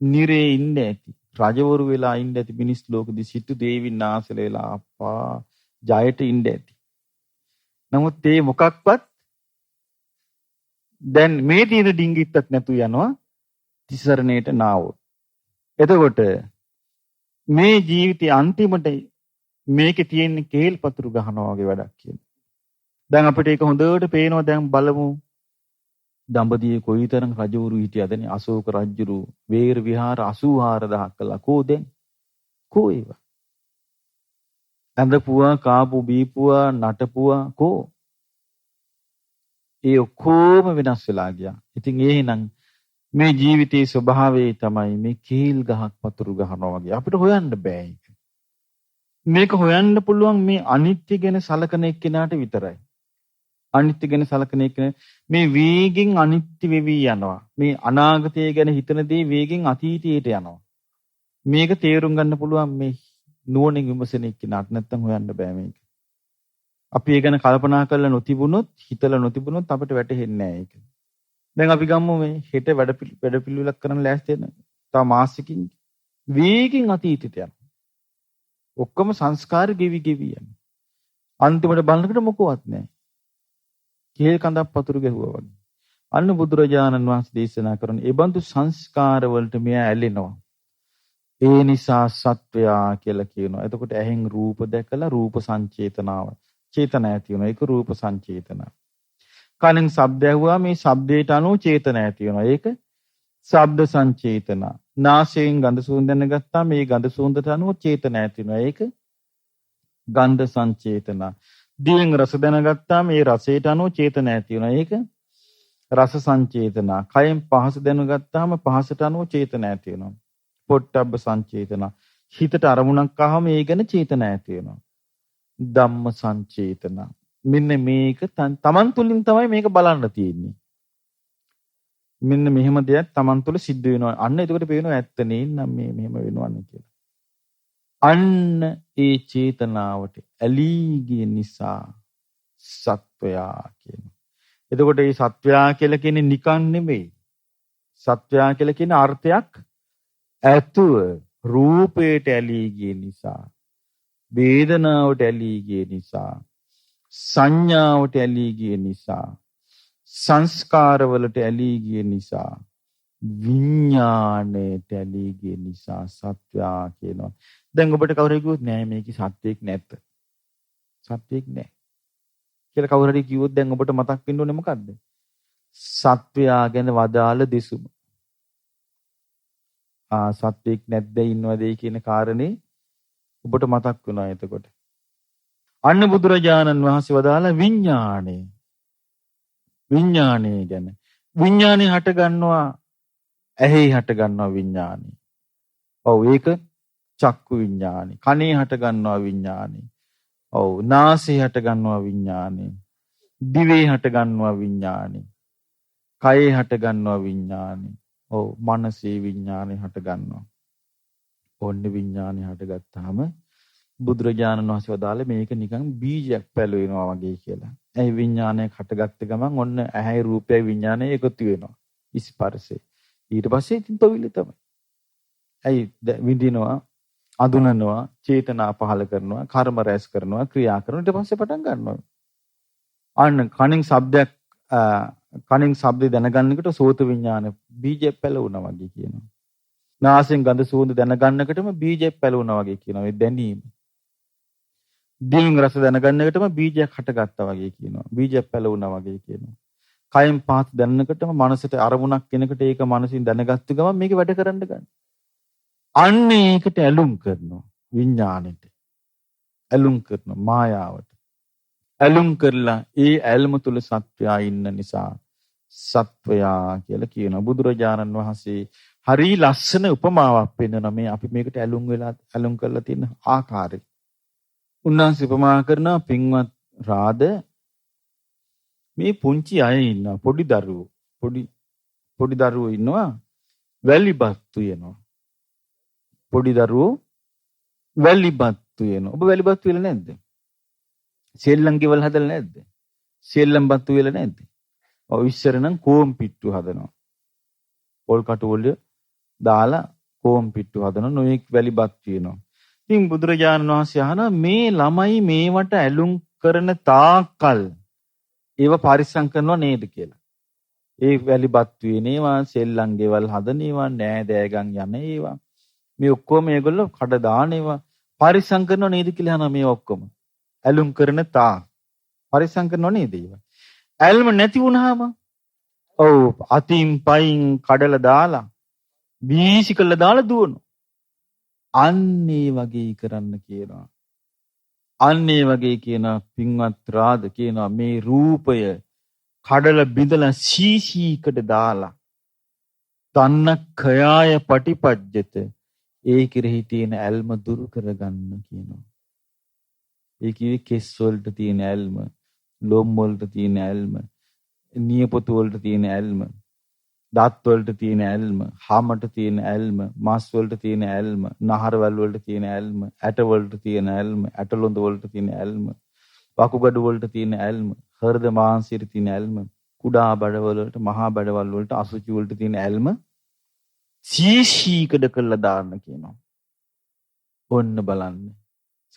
නිරේ ඉන්නේ ඇති. රජවරු වෙලා ඉන්නේ ඇති. මිනිස් ලෝකෙදි සිටු දේවින් ආසල වෙලා අප්පා ජයට ඉන්නේ ඇති. නමුත් මේ මොකක්වත් දැන් මේ තියෙන ඩිංගිත්තක් නැතු යනවා තිසරණේට නාවෝ. එතකොට මේ ජීවිතයේ අන්තිමට මේකේ තියෙන කේල් පතුරු ගහනවා වගේ වැඩක් කියන. දැන් අපිට ඒක හොඳට පේනවා. දැන් බලමු දඹදිවේ කොයිතරම් රජවරු හිටියදනේ. අශෝක රජුරු වේර විහාර 84000ක් කළා. කෝ දැන්? කෝ ඒවා? අඳපුවා, කාපු බීපුවා, නටපුවා කෝ? ඒ ඔක්කොම වෙනස් වෙලා ගියා. ඉතින් එහෙනම් මේ ජීවිතයේ ස්වභාවය තමයි මේ කේල් ගහක් පතුරු ගහනවා වගේ. අපිට හොයන්න බෑ ඒක. මේක හොයන්න පුළුවන් මේ අනිත්‍ය ගැන සලකන එක්කෙනාට විතරයි. අනිත්‍ය ගැන සලකන එක්කෙනා මේ වේගෙන් අනිත්‍ය වෙවි යනවා. මේ අනාගතය ගැන හිතන දේ වේගෙන් අතීතයට යනවා. මේක තේරුම් ගන්න පුළුවන් මේ නුවණින් විමසන එක්කෙනාට. නැත්තම් හොයන්න බෑ මේක. අපි ඒ ගැන කල්පනා කරලා නොතිබුණොත්, හිතලා නොතිබුණොත් අපිට වැටහෙන්නේ නෑ ඒක. දැන් අපි ගමු මේ හෙට වැඩපිළිවෙලක් කරන්න ලෑස්ති වෙන. තව මාසෙකින් වේගෙන් අතීතයට යනවා. ඔක්කොම සංස්කාර ගෙවි යනවා. අන්තිමට බලනකොට මොකවත් නැහැ. කේල් කඳක් පතුරු ගැහුවා වගේ. අන්න බුදුරජාණන් වහන්සේ දේශනා කරන ඒ බඳු සංස්කාර වලට මෙයා ඇලෙනවා. ඒ නිසා සත්වයා කියලා කියනවා. එතකොට ඇහෙන් රූප දැකලා රූප සංචේතනාව. චේතන ඇති වෙනවා. ඒක රූප සංචේතන. කනෙන් ශබ්ද ඇහුවා මේ ශබ්දයට අනුව චේතන ඇති වෙනවා. ඒක ශබ්ද සංචේතන. නාසයෙන් ගඳ සුවඳ දැනගත්තා මේ ගඳ සුවඳට අනුව චේතන ඇති වෙනවා. ඒක ගන්ධ සංචේතන. දිවෙන් රස දැනගත්තා මේ රසයට අනුව චේතන ඇති වෙනවා. ඒක රස සංචේතන. කයෙන් පහස දැනගත්තාම පහසට අනුව චේතන ඇති වෙනවා. පොට්ටබ්බ සංචේතන. හිතට අරමුණක් ආවම ඒ ගැන චේතන ඇති වෙනවා. ධම්ම සංචේතන. මෙන්න මේක තමන් තුළින් තමයි මේක බලන්න තියෙන්නේ. මෙන්න මෙහෙම දෙයක් තමන් තුළ සිද්ධ වෙනවා. අන්න එතකොට පේනවා ඇත්ත නේනම් මේ මෙහෙම වෙනවන්නේ කියලා. අන්න ඒ චේතනාවට ඇලී ගිය නිසා සත්වයා කියනවා. එතකොට මේ සත්වයා කියලා කියන්නේ නිකන් නෙමෙයි. සත්වයා කියලා කියන අර්ථයක් ඇතුව රූපයට ඇලී ගිය නිසා, වේදනාවට ඇලී ගිය නිසා, සංඥාවට ඇලී ගිය නිසා, සංස්කාරවලට ඇලී ගිය නිසා, විඥාණයට ඇලී ගිය නිසා සත්වයා කියනවා. දැන් ඔබට කවුරු කිව්වොත් නෑ මේක සත්‍යයක් නැත්ත. සත්‍යයක් නෑ කියලා කවුරු හරි කිව්වොත් දැන් ඔබට මතක් වෙන්න ඕනේ මොකද්ද? සත්වයා ගැන වදාළ දෙසුම. සත්වෙක් නැද්ද ඉන්නවද කියන කාරණේ ඔබට මතක් වෙනවා එතකොට. අන්න බුදුරජාණන් වහන්සේ වදාළ විඥාණය. විඥාණය ගැන. විඥාණය හට ගන්නවා ඇහි හට ගන්නවා විඥාණය. ඔව් ඒක චක්කු විඥාණය. කනේ හට ගන්නවා විඥාණය. ඔව් නාසයේ හට ගන්නවා විඥාණය. දිවේ හට ගන්නවා විඥාණය. කයේ හට ගන්නවා විඥාණය. ඔව් මනසේ විඥාණය හට ගන්නවා. ඔන්න විඥාණය හටගත්තාම බුදුරජාණන් වහන්සේ වදාළේ මේක නිකන් බීජයක් පැලවෙනවා වගේ කියලා. ඒ විඥානයක් හටගත්ත ගමන් ඔන්න ඇහැයි රූපයයි විඥානය එකතු වෙනවා. ස්පර්ශේ. ඊට පස්සේ ඉතින් තොවිලි තමයි. ඇයි විඳිනවා, අඳුනනවා, චේතනා පහල කරනවා, කර්ම රැස් කරනවා, ක්‍රියා කරනවා. ඊට පස්සේ පටන් ගන්නවා. අන්න කණින් ශබ්ද දැනගන්නකොට සෝත විඥාන බීජයක් පැලවුණා වගේ කියනවා. නාසයෙන් ගඳ සුවඳ දැනගන්නකොටම බීජයක් පැලවුණා වගේ කියනවා. ඒ දැනීම. දිවෙන් රස දැනගන්නකොටම බීජයක් හටගත්තා වගේ කියනවා. බීජයක් පැලවුණා වගේ කියනවා. කයෙන් පහත් දැනනකොටම මනසට අරමුණක් එනකොට ඒක මනසින් දැනගත්තු ගමන් මේක වැඩ කරන්න ගන්න. අන්න ඒකට ඇලුම් කරනවා විඥාණයට. ඇලුම් කරනවා මායාවට. ඇලුම් කරලා ඒ ඇල්ම තුල සත්වයා ඉන්න නිසා සත්වයා කියලා කියනවා. බුදුරජාණන් වහන්සේ හරි ලස්සන උපමාවක් පෙන්නනවා මේ අපි මේකට ඇලුම් කරලා තියෙන ආකාරය. උන්වහන්සේ උපමා කරනවා පින්වත් රාද මේ පුංචි අය ඉන්නවා පොඩි දරුවෝ ඉන්නවා වැලිබත්තු වෙනවා. පොඩි දරුවෝ වැලිබත්තු වෙනවා. ඔබ වැලිබත්තු වෙලා නැද්ද? සෙල්ලම් ගෙවල් හදලා නැද්ද? සෙල්ලම් බත්තු වෙලා නැද්ද? ඔව් ඉස්සර නම් කෝම් පිට්ටු හදනවා. පොල් කටු වල දාලා කෝම් පිට්ටු හදනවා. නොඑක් වැලිබත්තු වෙනවා. ඉතින් බුදුරජාණන් වහන්සේ අහනවා මේ ළමයි මේවට ඇලුම් කරන තාක්කල් ඒව පරිස්සම් කරනව නේද කියලා. ඒ වැලිබත්තු වෙනේවා, සෙල්ලම් ගෙවල් හදනේවා, නෑදෑගන් යන ඒවා. මේ ඔක්කොම මේගොල්ලෝ කඩ දානේවා පරිස්සම් කරනව නේද කියලා අහනවා මේ ඔක්කොම. ඇලුම් කරන තාක් පරිස්සම් කරනව නේද ඒවා. ඇල්ම නැති වුණාම ඔව් අතින් පයින් කඩලා දාලා බීසි කළා දාලා දුවනවා. අන්නේ වගේ කරන්න කියනවා. අන්නේ වගේ කියනවා පින්වත් රාද කියනවා මේ රූපය කඩලා බිඳලා සීසීකට දාලා තන්නක්ඛයාය පටිපජ්ජත ඒ කෙරෙහි තියෙන ඇල්ම දුරු කරගන්න කියනවා. ඒ කිවි කෙස් වලට තියෙන ඇල්ම, ලොම් වලට තියෙන ඇල්ම, නියපොතු වලට තියෙන ඇල්ම, දත් වලට තියෙන ඇල්ම, හාමට තියෙන ඇල්ම, මස් වලට තියෙන ඇල්ම, නහරවල් වලට තියෙන ඇල්ම, ඇට වලට තියෙන ඇල්ම, ඇටලොඳ වලට තියෙන ඇල්ම, වකුගඩු වලට තියෙන ඇල්ම, හෘද මාංශයට තියෙන ඇල්ම, කුඩා බඩවල වලට, මහා බඩවල් වලට, අසුචි වලට තියෙන ඇල්ම සීසීකඩ කළා දාන්න කියනවා. ඔන්න බලන්න.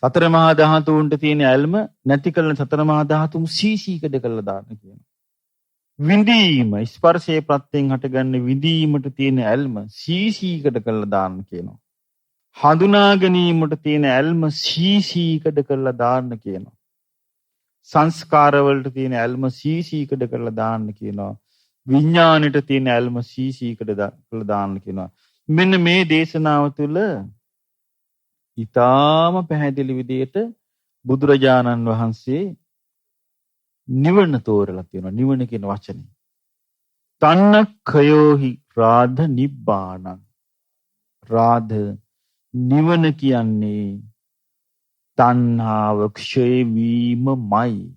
සතර මහා ධාතුන්ට තියෙන ඇල්ම නැති කළන සතර මහා ධාතුන් සීසීකඩ කළා දාන්න කියනවා. විඳීම ස්පර්ශයේ ප්‍රත්‍යයෙන් හටගන්න විඳීමට තියෙන ඇල්ම සීසීකඩ කළා දාන්න කියනවා. හඳුනා ගැනීමට තියෙන ඇල්ම සීසීකඩ කළා දාන්න කියනවා. සංස්කාර වලට තියෙන ඇල්ම සීසීකඩ කළා දාන්න කියනවා. විඥාණයට තියෙන ඇල්ම සීසීකඩ කළා දාන්න කියනවා. මෙන්න මේ දේශනාව තුළ ඊටාම පැහැදිලි විදියට බුදුරජාණන් වහන්සේ නිවන තෝරලා තියෙනවා. නිවන කියන වචනේ. තන්නක්ඛයෝහි රාධ නිබ්බානං. රාධ නිවන කියන්නේ තණ්හාව ක්ෂය වීමමයි.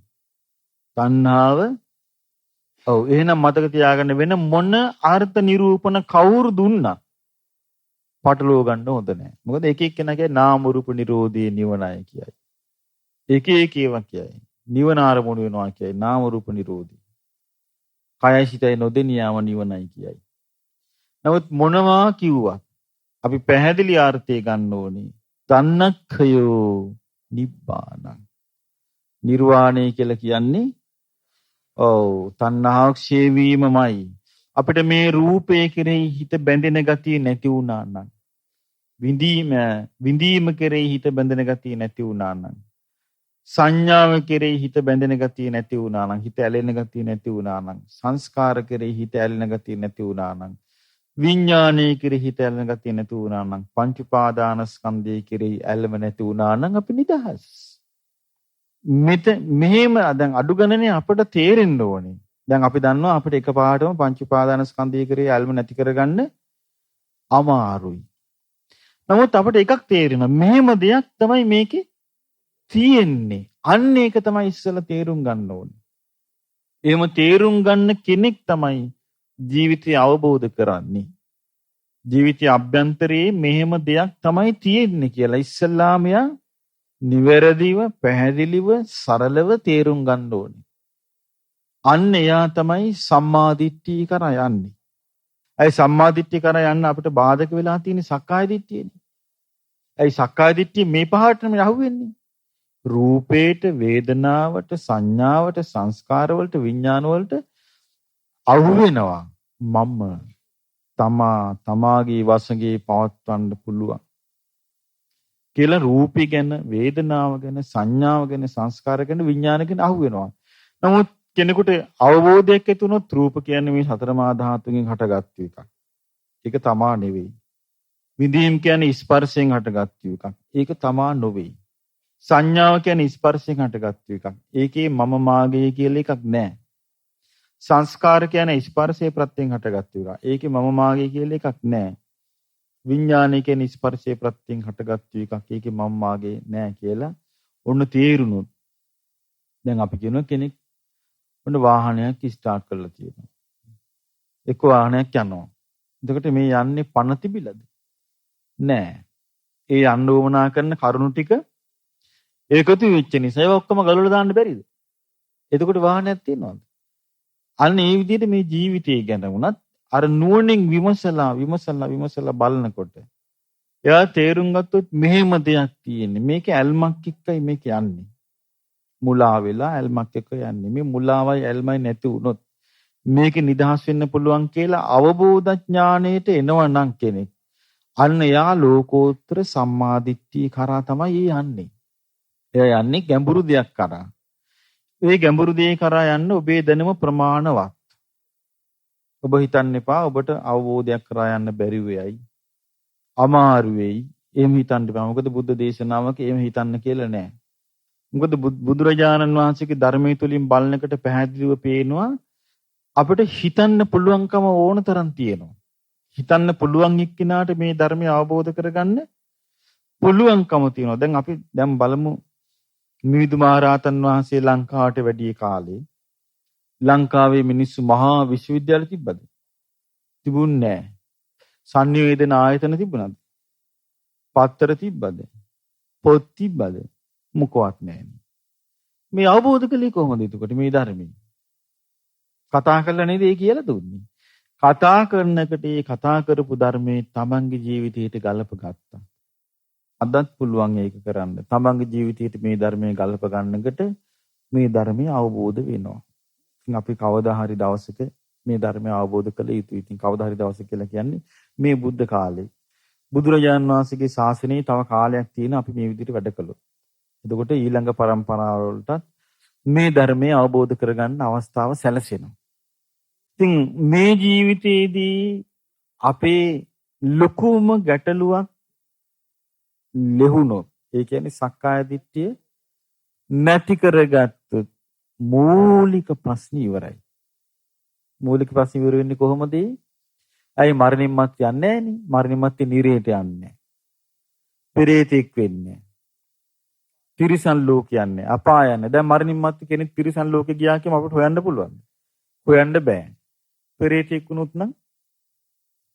තණ්හාව ඔව් එහෙනම් මතක තියාගන්න වෙන මොන අර්ථ නිරූපණ කවුරු දුන්නා පටලව ගන්න හොඳ නැහැ. මොකද එක එක්කෙනා කියන්නේ නාම රූප නිරෝධේ නිවනයි කියයි. එක එක ඒවා කියයි. නිවන ආරමුණු වෙනවා කියයි. නාම රූප නිරෝධී. කයයි සිතයි නොදෙනියාම නිවනයි කියයි. නමුත් මොනවා කිව්වත් අපි පැහැදිලි අර්ථය ගන්න ඕනේ. තන්නක්ඛයෝ නිබ්බානං. නිර්වාණය කියලා කියන්නේ ඔව් තණ්හාව ක්ෂය වීමමයි. අපිට මේ රූපය කෙරෙහි හිත බැඳෙන ගතිය නැති වුණා නම් විඳීම කෙරෙහි හිත බැඳෙන ගතිය නැති වුණා නම් සංඥාව කෙරෙහි හිත බැඳෙන ගතිය නැති වුණා නම්, හිත ඇලෙන ගතිය නැති වුණා නම්, සංස්කාර කෙරෙහි හිත ඇලෙන ගතිය නැති වුණා නම්, විඥානයේ කෙරෙහි හිත ඇලෙන ගතිය නැති වුණා නම්, පංච උපාදානස්කන්ධයේ කෙරෙහි ඇලෙම නැති වුණා නම් අපි නිදහස්. මෙහෙම දැන් අඩු ගණනේ අපිට තේරෙන්න ඕනේ. දැන් අපි දන්නවා අපිට එකපාරටම පංච උපාදානස්කන්ධය කෙරෙහි ඇලෙම නැති කරගන්න අමාරුයි. නමුත් අපිට එකක් තේරෙනවා, මෙහෙම දෙයක් තමයි මේකේ තියෙන්නේ. අන්න ඒක තමයි ඉස්සෙල්ලා තේරුම් ගන්න ඕනේ. එහෙම තේරුම් ගන්න කෙනෙක් තමයි ජීවිතය අවබෝධ කරන්නේ. ජීවිතය අභ්‍යන්තරයේ මෙහෙම දෙයක් තමයි තියෙන්නේ කියලා ඉස්සෙල්ලාම යා නිවැරදිව, පැහැදිලිව, සරලව තේරුම් ගන්න ඕනේ. අන්න එයා තමයි සම්මාදිට්ඨිය කරා යන්නේ. ඒ සම්මාදිට්ඨිය කරා යන්න අපිට බාධක වෙලා තියෙන සක්කාය දිට්ඨියනේ. ඒ සක්කාය දිට්ඨිය මේ පහටම යහුවෙන්නේ. රූපේට, වේදනාවට, සංඥාවට, සංස්කාරවලට, විඥානවලට අහු වෙනවා. මම තමාගේ වශයෙන් පවත්වන්න පුළුවන් කියලා රූපي ගැන, වේදනාව ගැන, සංඥාව ගැන, සංස්කාර ගැන, විඥාන ගැන අහු වෙනවා. නමුත් කෙනෙකුට අවබෝධයක් ඇති වුණොත් රූප කියන්නේ මේ සතර මා ධාතුන්ගෙන් හටගත්තු එකක්. ඒක තමා නෙවෙයි. විඳීම් කියන්නේ ස්පර්ශයෙන් හටගත්තු එකක්. ඒක තමා නොවේ. සංඥාව කියන්නේ ස්පර්ශයෙන් හටගත්තු එකක්. ඒකේ මම මාගේ කියලා එකක් නැහැ. සංස්කාර කියන්නේ ස්පර්ශයේ ප්‍රත්‍යයෙන් හටගත්තු එකක්. ඒකේ මම මාගේ කියලා එකක් නැහැ. විඥානය කියන්නේ ස්පර්ශයේ ප්‍රත්‍යයෙන් හටගත්තු එකක්. ඒකේ මම මාගේ නැහැ කියලා ඔන්න තේරුණොත් දැන් අපි කියනවා කෙනෙක් ඔන්න වාහනයක් ස්ටාර්ට් කරලා තියෙනවා. එක්ක වාහනයක් යනවා. එතකොට මේ යන්නේ පණ තිබිලාද? නෑ. ඒ යන්න උවමනා කරන කරුණු ටික ඒකතු වෙච්ච නිසා ඒවා ඔක්කොම ගලවලා දාන්න බැරිද? එතකොට වාහනයක් තියෙනවද? අන්න ඒ විදිහට මේ ජීවිතය ගැන වුණත් අර නුවණින් විමසලා බලනකොට එයා තේරුම් ගත්තොත් මෙහෙම දෙයක් තියෙන්නේ. මේක ඇල්මක් එක්කයි මේක යන්නේ. මුලා වෙලා ඇල්මක් එක්ක යන්නේ. මේ මුලාවයි ඇල්මයි නැති වුණොත් මේක නිදහස් වෙන්න පුළුවන් කියලා අවබෝධ ඥාණයට එනවනම් කෙනෙක් අන්න එයා ලෝකෝත්තර සම්මාදිට්ඨිය කරා තමයි යන්නේ. එයා යන්නේ ගැඹුරු දෙයක් කරා. ඒ ගැඹුරු දේ කරා යන්න ඔබේ දැනුම ප්‍රමාණවත්. ඔබ හිතන්න එපා ඔබට අවබෝධයක් කරා යන්න බැරි වෙයි. අමාරු වෙයි. එහෙම හිතන්න එපා. මොකද බුද්ධ දේශනාවක එහෙම හිතන්න කියලා නෑ. මොකද බුදුරජාණන් වහන්සේගේ ධර්මයේ තුලින් බලනකොට පැහැදිලිව පේනවා අපිට හිතන්න පුළුවන්කම ඕන තරම් තියෙනවා. හිතන්න පුළුවන් එක්කිනාට මේ ධර්මය අවබෝධ කරගන්න පුළුවන්කම තියෙනවා. දැන් අපි බලමු මිහිඳු මහරහතන් වහන්සේ ලංකාවට වැඩි කාලේ ලංකාවේ මිනිස්සු මහා විශ්වවිද්‍යාල තිබ්බද? තිබුණේ නැහැ. සංනිවේදන ආයතන තිබුණාද? පත්තර තිබ්බද? පොත් තිබ්බද? මොකවත් නැහැ. මේ අවබෝධ කළේ කොහොමද එතකොට මේ ධර්මය? කතා කරලා නේද ඒ කියලා දුන්නේ. කතා කරනකොට ඒ කතා කරපු ධර්මයේ තමන්ගේ ජීවිතයට ගලප ගත්තා. අදත් පුළුවන් ඒක කරන්න. තමන්ගේ ජීවිතයට මේ ධර්මයේ ගලප ගන්නකොට මේ ධර්මය අවබෝධ වෙනවා. ඉතින් අපි කවදා හරි දවසක මේ ධර්මය අවබෝධ කළ යුතුයි. ඉතින් කවදා හරි දවසක කියලා කියන්නේ මේ බුද්ධ කාලේ. බුදුරජාණන් වහන්සේගේ ශාසනයේ තව කාලයක් තියෙන අපි මේ විදිහට වැඩ කළොත්. එතකොට ඊළඟ පරම්පරාව වලටත් මේ ධර්මය අවබෝධ කරගන්න අවස්ථාව සැලසෙනවා. ඉතින් මේ ජීවිතයේදී අපේ ලොකුම ගැටලුවක් ලැබුණොත් ඒ කියන්නේ සක්කාය දිට්ඨිය නැති කරගත්තොත් මූලික ප්‍රශ්න ඉවරයි. මූලික ප්‍රශ්න ඉවර වෙන්නේ කොහොමද? අයි මරණින් මත් යන්නේ නැහනේ. මරණින් මත් නිරේට යන්නේ නැහැ. පෙරේතෙක් වෙන්නේ. තිරිසන් ලෝක යන්නේ. අපාය යන්නේ. දැන් මරණින් මත් කෙනෙක් තිරිසන් ලෝකේ ගියා කියම අපිට හොයන්න පුළුවන්ද? හොයන්න බෑ. පෙරේතෙක් වුණොත් නම්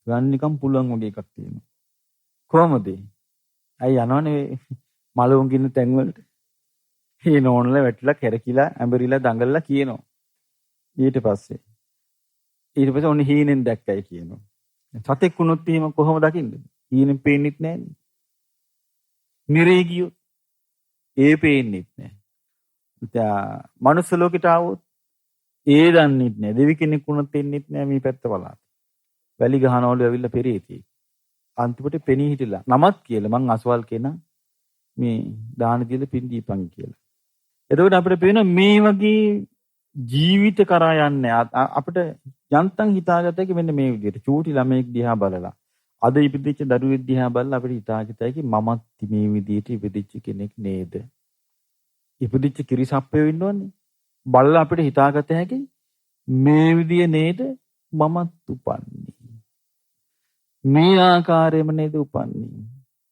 ගන්න නිකම් පුළුවන් වගේ එකක් තියෙනවා. කොහොමද? අයි යනවනේ මලවුන් ගින්න තැන් වලට. හේ නෝනලා වැටිලා කැරකිලා ඇඹරිලා දඟලලා කියනවා. ඊට පස්සේ ඔන්න හීනෙන් දැක්කයි කියනවා. සතෙක් වුණොත් එහෙම කොහොම දකින්නද? හීනෙන් පේන්නෙත් නැන්නේ. නිරේ ගියොත් ඒ පේන්නෙත් නැහැ. ඉතින් මනුස්ස ලෝකෙට ආවොත් ඒ දන්නෙත් නැහැ. දෙවි කෙනෙක් වුණොත් එන්නෙත් නැහැ මේ පැත්ත බලන්න. වැලි ගහනවලු ඇවිල්ලා පෙරේතී. අන්තිමට පෙනී හිටිලා. නමත් කියලා මං අසවල් කෙනා මේ දාන දීලා පින් දීපන් කියලා. එතකොට අපිට පේන මේ වගේ ජීවිත කරා යන්නේ අපිට යන්තම් හිතාගත හැකි මෙන්න මේ විදිහට චූටි ළමයෙක් දිහා බලලා අද ඉපදිච්ච දරුවෙක් දිහා බලලා අපිට හිතාගත හැකි මමත් මේ විදිහට ඉපදිච්ච කෙනෙක් නේද? ඉපදිච්ච කිරිසප්පයෝ ඉන්නවනේ. බලලා අපිට හිතාගත හැකි මේ විදිය නේද මමත් උපන්නේ. මේ ආකාරයෙන්ම නේද උපන්නේ.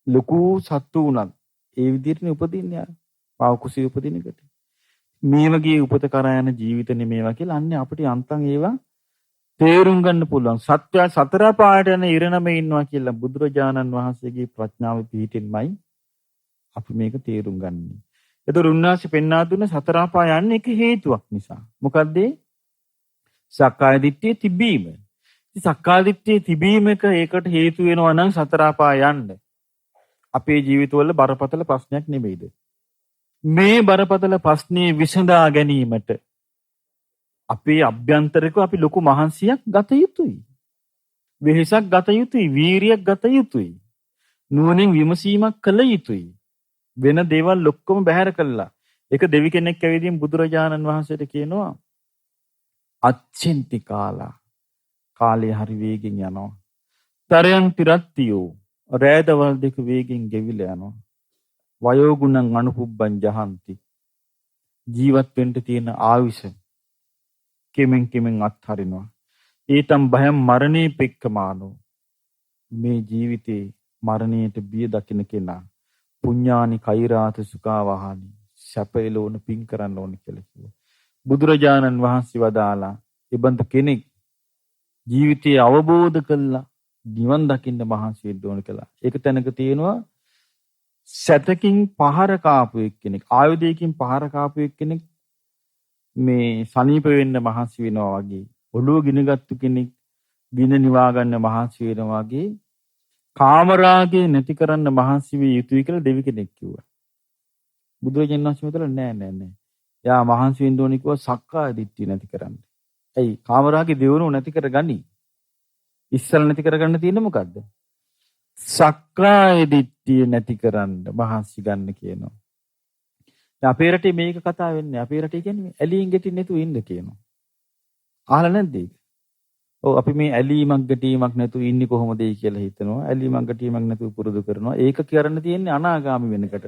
ලොකු සත්තු උනත් ඒ විදිහටනේ උපදින්නේ. පාව කුසී උපදින එකට. මේ වගේ උපත කරා යන ජීවිතනේ මේවා කියලා අන්නේ අපිට යන්තම් ඒවා තේරුම් ගන්න පුළුවන්. සත්‍ය සතර පායට යන ඉරණමේ ඉන්නවා කියලා බුදුරජාණන් වහන්සේගේ ප්‍රඥාව පිහිටින්මයි අපි මේක තේරුම් ගන්නෙ. ඒතර උන්වහන්සේ පෙන්වා දුන්න සතර පාය යන්නේ එක හේතුවක් නිසා. මොකද්ද? සක්කාය දිට්ඨිය තිබීම. ඉතින් සක්කාය දිට්ඨිය තිබීමක ඒකට හේතු වෙනවා නම් සතර පාය යන්න. අපේ ජීවිතවල බරපතල ප්‍රශ්නයක් නෙමෙයිද? මේ බරපතල ප්‍රශ්නේ විසඳා ගැනීමට අපේ අභ්‍යන්තරිකව අපි ලොකු මහන්සියක් ගත යුතුයි. වෙහෙසක් ගත යුතුයි. වීරියක් ගත යුතුයි. නුවණින් විමසීමක් කළ යුතුයි. වෙන දේවල් ඔක්කොම බැහැර කළා. ඒක දෙවි කෙනෙක් ඇවිදින් බුදුරජාණන් වහන්සේට කියනවා අච්චෙන්ති කාලා. කාලය හරි වේගෙන් යනවා. තරයන් තිරත්තියෝ. රෑදවල් දෙක වේගෙන් ගෙවිලා යනවා. වයෝ ගුණං අනුපුබ්බං ජහන්ති. ජීවත් වෙන්න තියෙන ආයුෂ කෙමෙන් කෙමෙන් අත්හරිනවා. ඒතම් භයම් මරණේ පෙක්කමානෝ. මේ ජීවිතේ මරණයට බිය දකින්න කෙනා පුඤ්ඤානි කෛරාත සුඛාවහානි සැපයලෝන පින් කරන්න ඕන කියලා කිව්වා. බුදුරජාණන් වහන්සේ වදාලා ඉබඳ කෙනෙක් ජීවිතය අවබෝධ කළා නිවන් දකින්න මහන්සි වෙන්න ඕන කියලා. ඒක තැනක තියෙනවා සතකින් පහර කාපු එක්කෙනෙක් ආයුධයකින් පහර කාපු එක්කෙනෙක් මේ සනීප වෙන්න මහන්සි වෙනවා වගේ ඔළුව ගිනගත්තු කෙනෙක් ගින නිවා ගන්න මහන්සි වෙනවා වගේ කාමරාගේ නැති කරන්න මහන්සි විය යුතුයි කියලා දෙවි කෙනෙක් කිව්වා. බුදුරජාණන් වහන්සේ මෙතන නෑ. යා මහන්සි වෙන්න ඕනේ කිව්වා සක්කාය දිට්ඨිය නැති කරන්න. ඇයි කාමරාගේ දෙවනුව නැති කරගනි? ඉස්සල නැති කරගන්න තියෙන්නේ මොකද්ද? සක්කාය දිට්ඨිය නැති කරන්න මහන්සි ගන්න කියනවා. දැන් අපේ රටේ මේක කතා වෙන්නේ. අපේ රටේ කියන්නේ ඇලීම් ගැටීම් නැතුව ඉන්න කියනවා. අහලා නැද්ද ඒක? ඔව් අපි මේ ඇලීමක් ගැටීමක් නැතුව ඉන්නේ කොහොමද කියලා හිතනවා. ඇලීමක් ගැටීමක් නැතුව පුරුදු කරනවා. ඒක කරන්න තියෙන්නේ අනාගාමි වෙනකට.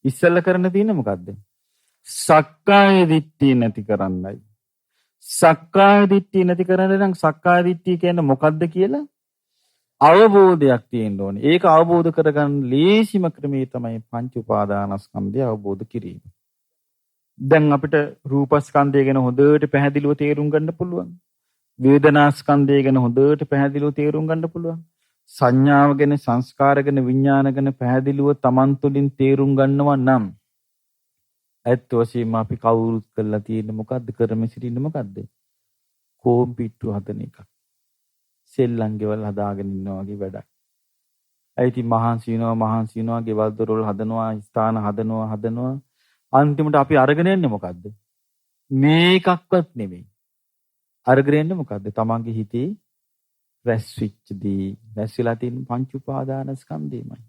ඉස්සෙල්ල කරන්න තියෙන්නේ මොකද්ද? සක්කාය දිට්ඨිය නැති කරන්නයි. සක්කාය දිට්ඨිය නැති කරන්න නම් සක්කාය දිට්ඨිය කියන්නේ මොකද්ද කියලා අවබෝධයක් තියෙන්න ඕනේ. ඒක අවබෝධ කරගන්න ලේසිම ක්‍රමය තමයි පංච උපාදානස්කන්ධය අවබෝධ කිරීම. දැන් අපිට රූපස්කන්ධය ගැන හොඳට පැහැදිලිව තේරුම් ගන්න පුළුවන්. වේදනාස්කන්ධය ගැන හොඳට පැහැදිලිව තේරුම් ගන්න පුළුවන්. සංඥාව ගැන, සංස්කාර ගැන, විඥාන ගැන පැහැදිලිව Taman තුලින් තේරුම් ගන්නවා නම් ඇත්ත වශයෙන්ම අපි කවුරුත් කරලා තියෙන්නේ මොකද්ද? කරමින් සිටින්නේ මොකද්ද? කෝම්පිට්ටු හදන එක. සෙල්ලම් ගෙවල් හදාගෙන ඉන්නවා වගේ වැඩක්. ඒ ඉතින් මහන්සි වෙනවා, ගෙවල් දොරවල් හදනවා, ස්ථාන හදනවා. අන්තිමට අපි අරගෙන යන්නේ මොකද්ද? මේකක්වත් නෙමෙයි. අරගෙන යන්නේ මොකද්ද? තමන්ගේ හිතේ රැස්විච්ච දේ, රැස්විලා තියෙන පංච උපාදානස්කන්ධයමයි.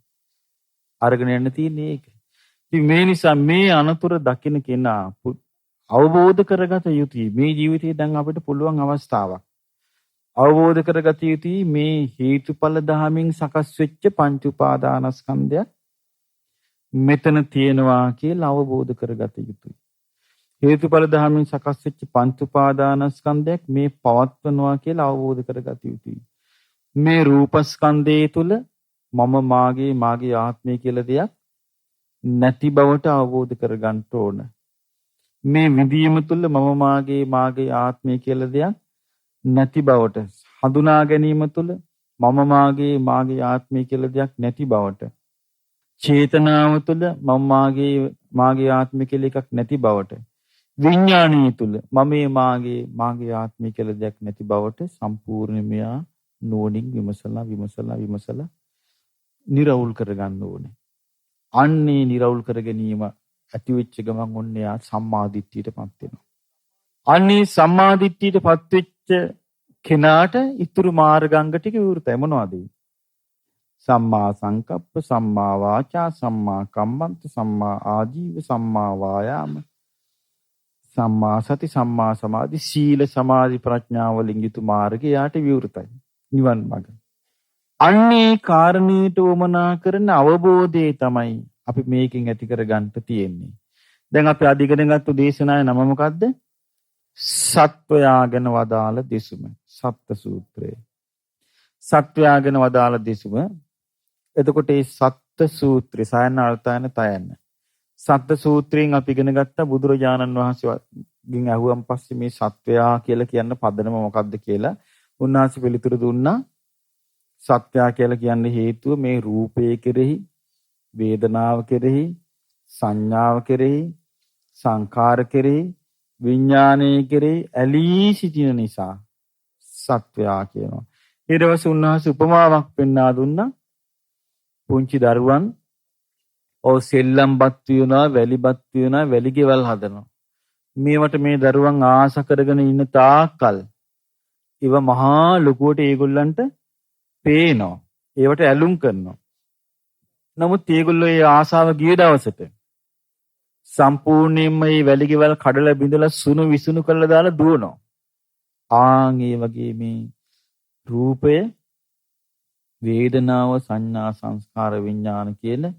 අරගෙන යන්න තියෙන්නේ ඒක. ඉතින් මේ නිසා මේ අනතුර දකින්න කෙනා අවබෝධ කරගත යුතුයි. මේ ජීවිතේ දැන් අපිට පුළුවන් අවස්ථාවක්. අවබෝධ කරගත යුතුයි මේ හේතුඵල ධහමින් සකස් වෙච්ච පංච උපාදානස්කන්ධය මෙතන තියෙනවා කියලා අවබෝධ කරගත යුතුයි. හේතුඵල ධහමින් සකස් වෙච්ච පංච උපාදානස්කන්ධයක් මේ පවත්වනවා කියලා අවබෝධ කරගත යුතුයි. මේ රූපස්කන්ධය තුල මම මාගේ ආත්මය කියලා දෙයක් නැති බවට අවබෝධ කරගන්න ඕන. මේ විදීම තුල මම මාගේ ආත්මය කියලා දෙයක් නැති බවට හඳුනා ගැනීම තුළ මම මාගේ ආත්මය කියලා දෙයක් නැති බවට චේතනාව තුළ මම මාගේ ආත්මය කියලා එකක් නැති බවට විඥානීය තුළ මම මාගේ ආත්මය කියලා දෙයක් නැති බවට සම්පූර්ණයෙන්ම නුවණින් විමසලා නිරවුල් කරගන්න ඕනේ. අන්නේ නිරවුල් කර ගැනීම ඇති වෙච්ච ගමන් ඔන්න යා සම්මාදිට්ඨියටපත් වෙනවා. අන්නේ සම්මාදිට්ඨියටපත් වෙච්ච කෙනාට ඉතුරු මාර්ගාංග ටික විවෘතයි. මොනවද? සම්මා සංකප්ප, සම්මා වාචා, සම්මා කම්මන්ත, සම්මා ආජීව, සම්මා වායාම, සම්මා සති, සම්මා සමාධි, සීල සමාධි ප්‍රඥා වලින් යුතු මාර්ගය යාට විවෘතයි. නිවන් මඟ. අන්නේ කාරණේට වමනා කරන අවබෝධය තමයි අපි මේකෙන් ඇති කර ගන්න තියෙන්නේ. දැන් අපි අද ඉගෙන ගත්ත දේශනාවේ නම මොකද්ද? සත්වයා ගැන වදාළ දෙසුම. සත්ත්‍ය සූත්‍රය. සත්වයා ගැන වදාළ දෙසුම. එතකොට මේ සත්ත්‍ය සූත්‍රය සයන අර්ථයන තයන්න. සත්ත්‍ය සූත්‍රයෙන් අපි ඉගෙන ගත්ත බුදුරජාණන් වහන්සේගෙන් අහුවම් පස්සේ මේ සත්වයා කියලා කියන පදනම මොකක්ද කියලා උන්වහන්සේ පිළිතුරු දුන්නා. සත්‍යය කියලා කියන්නේ හේතුව මේ රූපය කෙරෙහි, වේදනාව කෙරෙහි, සංඥාව කෙරෙහි, සංකාර කෙරෙහි, විඥානය කෙරෙහි ඇලී සිටින නිසා සත්‍යය කියනවා. ඊට පස්සේ උන්වහන්සේ උපමාවක් පෙන්වා දුන්නා. පුංචි දරුවන් ඔව් සෙල්ලම්පත් වෙනවා, වැලිපත් වෙනවා, වැලිගෙවල් හදනවා. මේවට මේ දරුවන් ආස කරගෙන ඉන්න තාක්කල් ඒව මහා ලොකුවට ඒගොල්ලන්ට පේනවා. ඒවට ඇලුම් කරනවා. නමුත් ඒගොල්ලෝ ඒ ආසාව ගිය දවසට සම්පූර්ණයෙන්ම මේ වැලිගෙවල් කඩලා බිඳලා සුණු විසුණු කරලා දාලා දුවනවා. ආන් ඒ වගේ මේ රූපය, වේදනාව, සංඥා, සංස්කාර, විඥාන කියන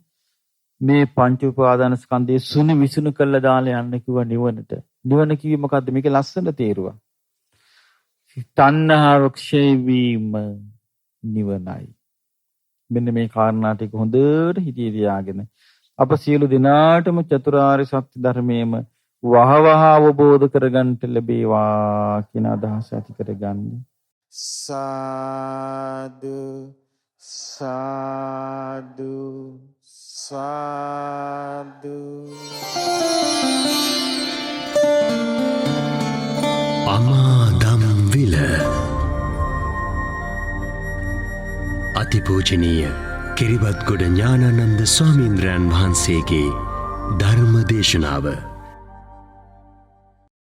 මේ පංච උපාදාන ස්කන්ධයේ සුණු විසුණු කරලා දාලා යන්න කිව්ව නිවනට. නිවන කිව්වේ මොකද්ද? මේක ලස්සන තේරුවා. තණ්හාව ක්ෂය වීම නිවනයි. මෙන්න මේ කාරණා ටික හොඳට හිතේ තියාගෙන අප සියලු දෙනාටම චතුරාර්ය සත්‍ය ධර්මයේම වහවහ අවබෝධ කරගන්න ලැබේවා කියන අදහස ඇති කරගන්න. සාදු සාදු සාදු. අමාදම් විල අතිපූජනීය කිරිබත්ගොඩ ඥානානන්ද ස්වාමීන්ද්‍රයන් වහන්සේගේ ධර්ම දේශනාව